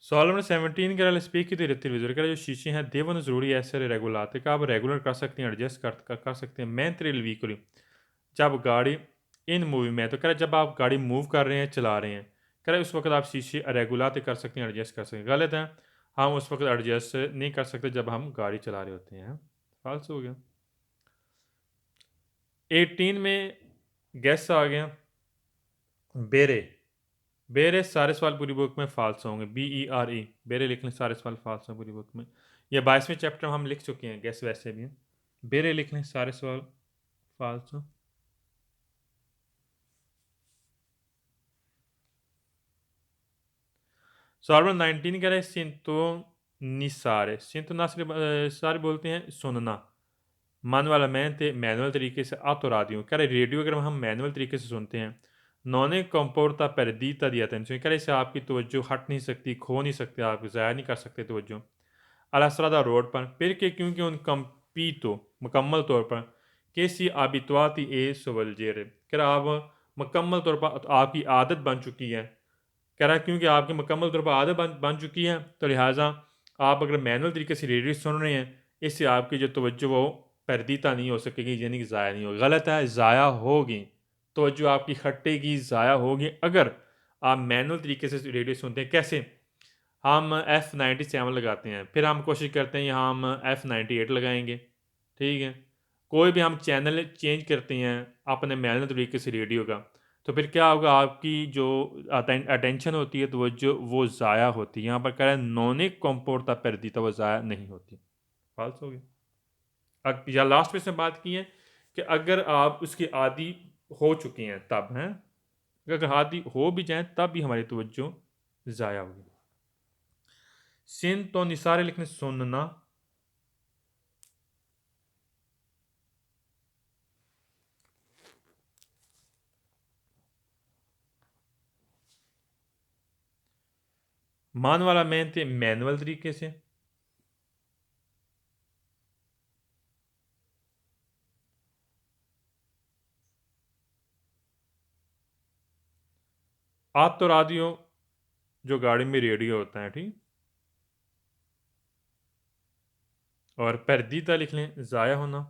सवाल नंबर 17 कह रहा है स्पीक की रिलेटिव कह रहा जो शीशे हैं देवन ज़रूरी ऐसे रेगुलर थे आप रेगुलर कर सकते हैं एडजस्ट कर सकते हैं मैं तेरे व्हीकल जब गाड़ी इन मूवी में तो कह रहा जब आप गाड़ी मूव कर रहे हैं चला रहे हैं कह रहे उस वक्त आप शीशे रेगुलर कर सकते हैं एडजस्ट कर सकते हैं गलत है हम उस वक्त एडजस्ट नहीं कर सकते जब हम गाड़ी चला रहे होते हैं फाल्स हो गया 18 में गैस आ गया बेरे बेरे सारे सवाल पूरी बुक में फाल्स होंगे BERE बेरे लिख लें सारे सवाल फाल्स हैं पूरी बुक में ये 22वें चैप्टर में हम लिख चुके हैं गैस वैसे भी हैं बेरे लिख लें सारे सवाल फाल्स हैं सवाल नंबर 19 कह रहे हैं सिंतो निसारे सिंतो नासरे सारे बोलते हैं सुनना मन वाला मैं थे मैनुअल तरीके से आ तो रादियों कह रहे रेडियो अगर हम मैनुअल तरीके से सुनते हैं नॉने कंपोर्टा परदीता दिया अटेंशन कह रहे इससे आपकी तवज्जो हट नहीं सकती खो नहीं सकते आप ज़ाया नहीं कर सकते तवज्जो अलासरादा रोड पर फिर के क्योंकि उन कंपीतो मुकम्मल तौर पर कैसी आबितवाती ए सवलजेर कह रहा आप मुकम्मल तौर पर आपकी आदत बन चुकी है कह रहा है क्योंकि आपकी मुकम्मल तौर पर आदत बन चुकी है तो लिहाजा आप अगर मैनुअल तरीके से रेडियो सुन रहे हैं इससे आपकी जो तवज्जो वो पर्दीता नहीं हो सकेगी यानी कि ज़ाया नहीं होगी गलत है ज़ाया होगी तवज्जो आपकी हटेगी ज़ाया होगी अगर आप मैनुअल तरीके से रेडियो सुनते हैं कैसे हम F97 लगाते हैं फिर हम कोशिश करते हैं यहाँ हम F98 लगाएंगे ठीक है कोई भी हम चैनल चेंज करते हैं अपने मैनुअल तरीके से रेडियो का तो फिर क्या होगा, आपकी जो अटेंशन होती है तो वो ज़ाया होती है। यहाँ पर कह रहा है non è comporta perdita, वो ज़ाया नहीं होती। फाल्स हो गया। या लास्ट में से बात की है कि अगर आप उसकी आदी हो चुके हैं तब हैं, अगर आदी हो भी जाए तब भी हमारी तवज्जो ज़ाया होगी। सिंटोनिसारे लिखने सुनना, मान वाला मेहनत मैनुअल तरीके से, आत और आदियो जो गाड़ी में रेडियो होता है, ठीक। और परदीता लिख लें ज़ाया होना,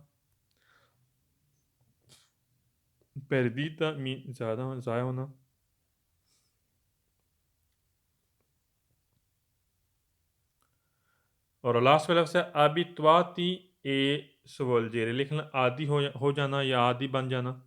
परदीता मीन ज़्यादा ज़ाया होना। और लास्ट वाला से अबित्वाती ए सवोल्जेरे लिखना, आदि हो जाना या आदि बन जाना।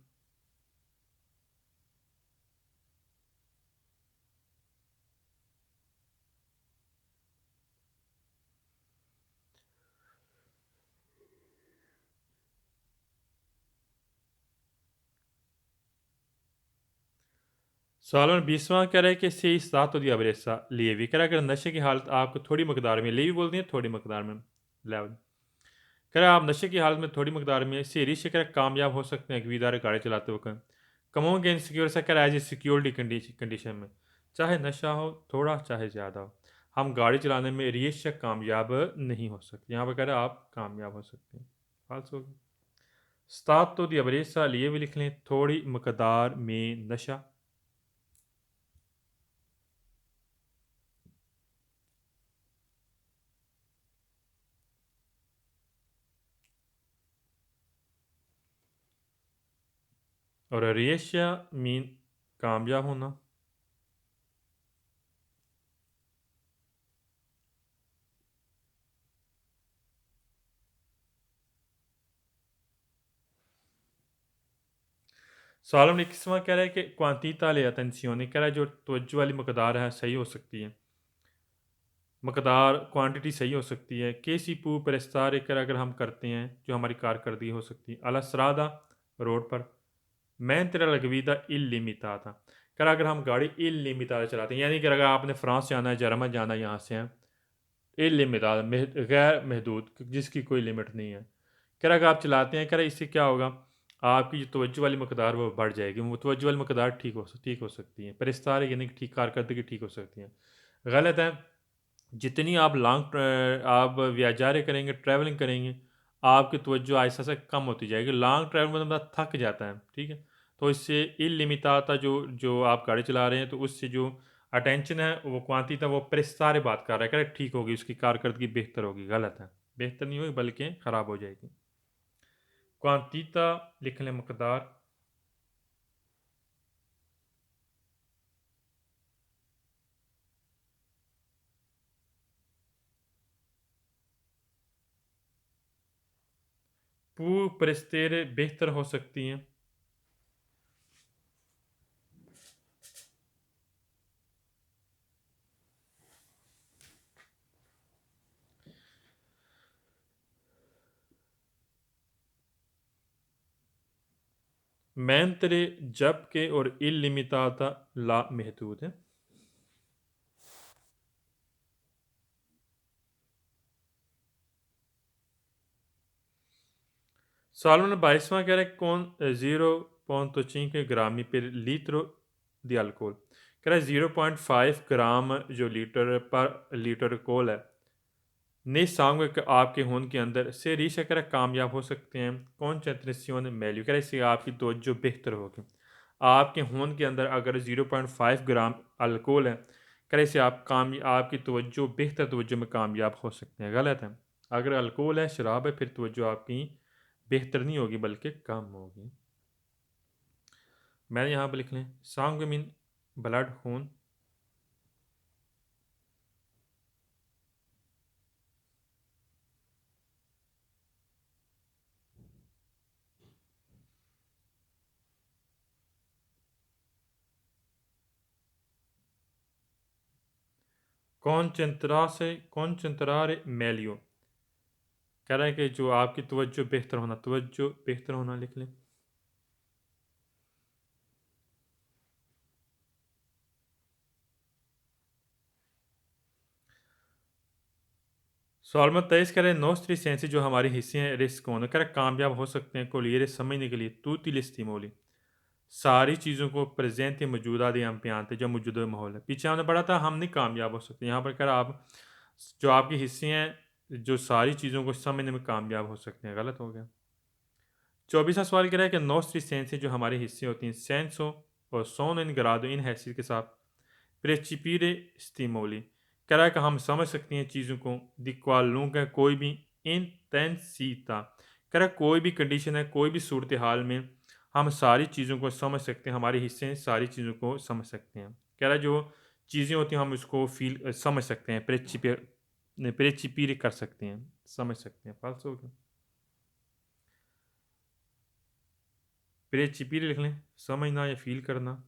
सवाल 20वां कह रहा है कि से सात दी अवरेसा लेवी कह रहा है, अगर नशे की हालत आपको थोड़ी मकदार में, लेवी बोलती है थोड़ी मकदार में, लेवल कह रहा है आप नशे की हालत में थोड़ी मकदार में से रिश्ते कर कामयाब हो सकते हैं अकवीदार गाड़ी चलाते वक्त। कमोगे इनसिक्योर से कह रहा है एज सिक्योरिटी कंडीशन में, चाहे नशा हो थोड़ा चाहे ज़्यादा हो, हम गाड़ी चलाने में रियश कामयाब नहीं हो सकते। यहाँ पर कह रहा है आप कामयाब हो सकते हैं। फाल्स हो गया। स्तात तो दी अवरेसा लिए भी लिख लें थोड़ी मकदार में नशा। और रियशा मीन कामयाब होना। सवाल 21वां कह रहा है कि क्वांटिता ले अटेंसियोन कह रहा है जो तवज्जो वाली मकदार है सही हो सकती है, मकदार क्वांटिटी सही हो सकती है। के सी पू परस्तार कर अगर हम करते हैं जो हमारी कारकर्दगी हो सकती है। अलसरादा रोड पर मैं तेरा लगवीदा इलिमिता था कर, अगर हम गाड़ी इलिमिता चलाते हैं, यानी कि अगर आपने फ्रांस जाना है, जर्मन जाना है, यहाँ से हैं इलिमिता गैर महदूद जिसकी कोई लिमिट नहीं है। कह रहा अगर आप चलाते हैं, कह रहा इससे क्या होगा, आपकी जो तवज्जो वाली मकदार वो बढ़ जाएगी, वो तवज्जो वाली मकदार ठीक हो सकती है। परिस्तार यानी कि ठीक कारकर्दगी ठीक हो सकती है। गलत है। जितनी आप आप व्याजारे करेंगे, ट्रैवलिंग करेंगे, आपकी तवज्जो आहिस्ता से कम होती जाएगी। लॉन्ग ट्रैवल में बंदा थक जाता है, ठीक है। तो इससे इलिमिटाता जो जो आप गाड़ी चला रहे हैं तो उससे जो अटेंशन है वो क्वांटिटी वो सारे बात कर रहा है, करेक्ट ठीक होगी, उसकी कारकर्दगी बेहतर होगी। गलत है, बेहतर नहीं होगी बल्कि ख़राब हो जाएगी। क्वांटिता लिख लें मकदार। पू परिस्तेरे बेहतर हो सकती हैं। मैंतरे जब के और इलिमिटाता ला महदूद है। Salmone 22वां कह रहा है कौन 0.5 ग्रामी per litro di alcol कह रहा है 0.5 ग्राम जो पर लीटर कोल है ने सांग आपके खून के अंदर से रीशा कह रहा है कामयाब हो सकते हैं। कौन चैत्रसियोन मेल्यू कह रहा है इससे आपकी तवज्जो बेहतर होगी। आपके खून के अंदर अगर 0.5 ग्राम अल्कोहल है, कह रहा है इससे आपकी तवज्जो बेहतर तवज्जो में कामयाब हो सकते हैं। गलत है। अगर अल्कोहल है, शराब है, फिर तवज्जो आपकी बेहतर नहीं होगी बल्कि कम होगी। मैंने यहाँ पर लिख लें सांगमिन ब्लड खून। concentrare meglio, कह रहा है कि जो आपकी तवज्जो बेहतर होना लिख लें। सवाल नंबर 23 कह रहे हैं nostri sensi जो हमारे हिस्से हैं riescono कह रहा है कामयाब हो सकते हैं cogliere समझने के लिए tutti gli stimoli सारी चीज़ों को प्रेजेंट या मौजूदा दे हम पे जो मौजूदा माहौल है। पीछे हमने पढ़ा था हम नहीं कामयाब हो सकते, यहाँ पर कह रहा आप जो आपके हिस्से हैं जो सारी चीज़ों को समझने में कामयाब हो सकते हैं, गलत हो गया। 24वां सवाल कह रहा है कि nostri sensi जो हमारे हिस्से होती हैं senso और sono in grado इन हैसियत के साथ percepire stimoli कह रहा है कि हम समझ सकते हैं चीज़ों को di qualunque कोई भी intensità कह रहा है कोई भी कंडीशन है कोई भी सूरत हाल में हम सारी चीज़ों को समझ सकते हैं, हमारे हिस्से हैं सारी चीज़ों को समझ सकते हैं। कह रहा है जो चीज़ें होती हैं हम उसको फील समझ सकते हैं, percepire कर सकते हैं, समझ सकते हैं। फाल्स हो गया। percepire लिख लें, समझना या फील करना।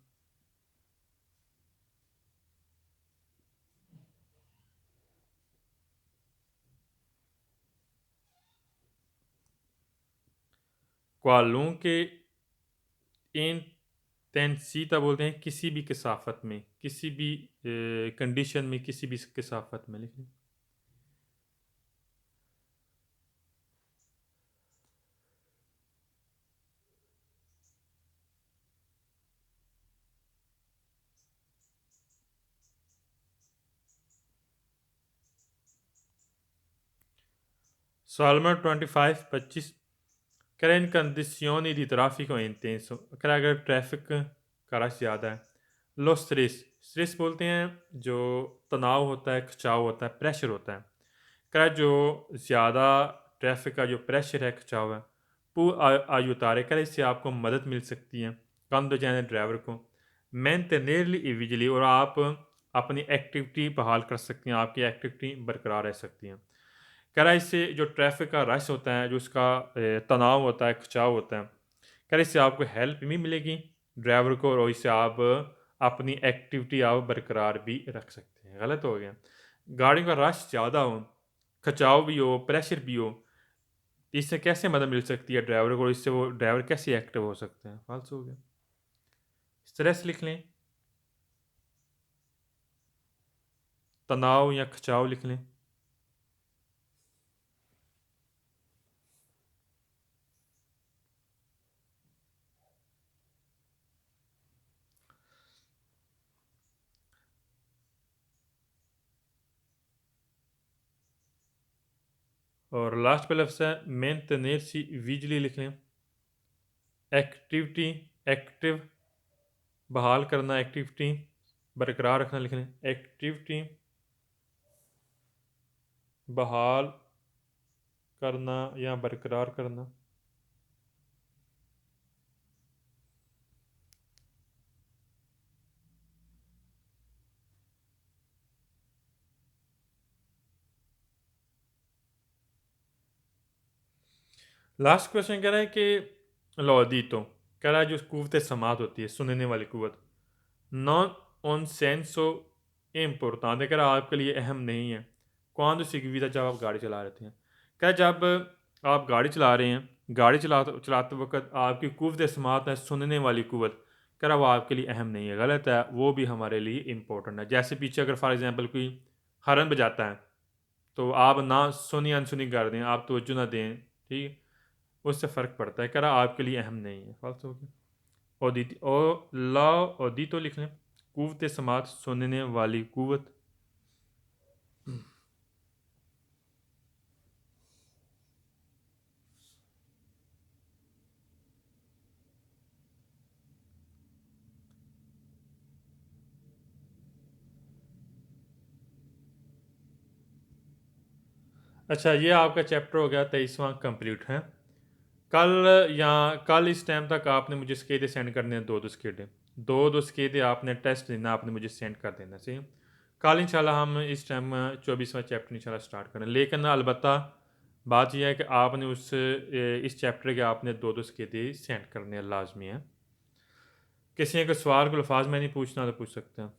qualunque इंटेंसिता बोलते हैं किसी भी कसाफत में, किसी भी कंडीशन में, किसी भी कसाफत में लिख लें। सवाल नंबर 25 कह रहे हैं इन कंडीशनी दी ट्रैफिक इंटेंसो कह रहा है अगर ट्रैफिक का रश ज़्यादा है। लो स्ट्रेस बोलते हैं जो तनाव होता है, खिंचाव होता है, प्रेशर होता है। कह रहा है जो ज़्यादा ट्रैफिक का जो प्रेशर है, खिंचाव है वो आयुतारे कह रहा है इससे आपको मदद मिल सकती है कम दो जाने ड्राइवर को मेंटेनेरली विजिली और आप अपनी एक्टिविटी बहाल कर सकती हैं, आपकी एक्टिविटी बरकरार रह सकती हैं। कह रहा है इससे जो ट्रैफिक का रश होता है, जो उसका तनाव होता है, खिंचाव होता है, कह रहा है इससे आपको हेल्प भी मिलेगी ड्राइवर को और इससे आप अपनी एक्टिविटी आप बरकरार भी रख सकते हैं। गलत हो गया। गाड़ी का रश ज़्यादा हो, खिंचाव भी हो, प्रेशर भी हो, इससे कैसे मदद मिल सकती है ड्राइवर को, इससे वो ड्राइवर कैसे एक्टिव हो सकते हैं। फालतू हो गया। स्ट्रेस लिख लें, तनाव या खिंचाव लिख लें। और लास्ट पे लफ्ज़ है मेंटेनेंसी विजिली लिख लें। एक्टिविटी एक्टिव बहाल करना, एक्टिविटी बरकरार रखना लिख लें। एक्टिविटी बहाल करना या बरकरार करना। लास्ट क्वेश्चन कह रहा है कि लौदीतो कह रहा है जो कुव्वत समात होती है, सुनने वाली कुव्वत, नॉन ऑन सेंसो इम्पोर्टांट कह रहा है आपके लिए अहम नहीं है कौन सीखवीदा जब आप गाड़ी चला रहे हैं। क्या जब आप गाड़ी चला रहे हैं, गाड़ी चलाते वक्त आपकी कुव्वत समात है, सुनने वाली कुव्वत, कह रहा वो आपके लिए अहम नहीं है, गलत है, वो भी हमारे लिए इम्पोर्टेंट है। जैसे पीछे अगर फॉर एग्जांपल कोई हॉर्न बजाता है तो आप ना सुनी अनसुनी कर दें, आप तवज्जो ना दें, ठीक है, उससे फ़र्क पड़ता है। कह रहा आपके लिए अहम नहीं है। फालतू हो गया। ओदित ओ ला ओदितो लिख लें, कुव्वत समात, सुनने वाली कुव्वत। अच्छा, ये आपका चैप्टर हो गया 23वां कंप्लीट है। कल इस टाइम तक आपने मुझे स्केदे सेंड करने हैं, दो स्केदे, दो स्केदे आपने टेस्ट देना, आपने मुझे सेंड कर देना। सही, कल इंशाल्लाह हम इस टाइम 24वां चैप्टर इंशाल्लाह स्टार्ट करें। लेकिन अलबत्ता बात यह है कि आपने इस चैप्टर के आपने दो स्केदे सेंड करने लाजमी है। किसी का सवाल को अल्फाज में नहीं पूछना तो पूछ सकते हैं।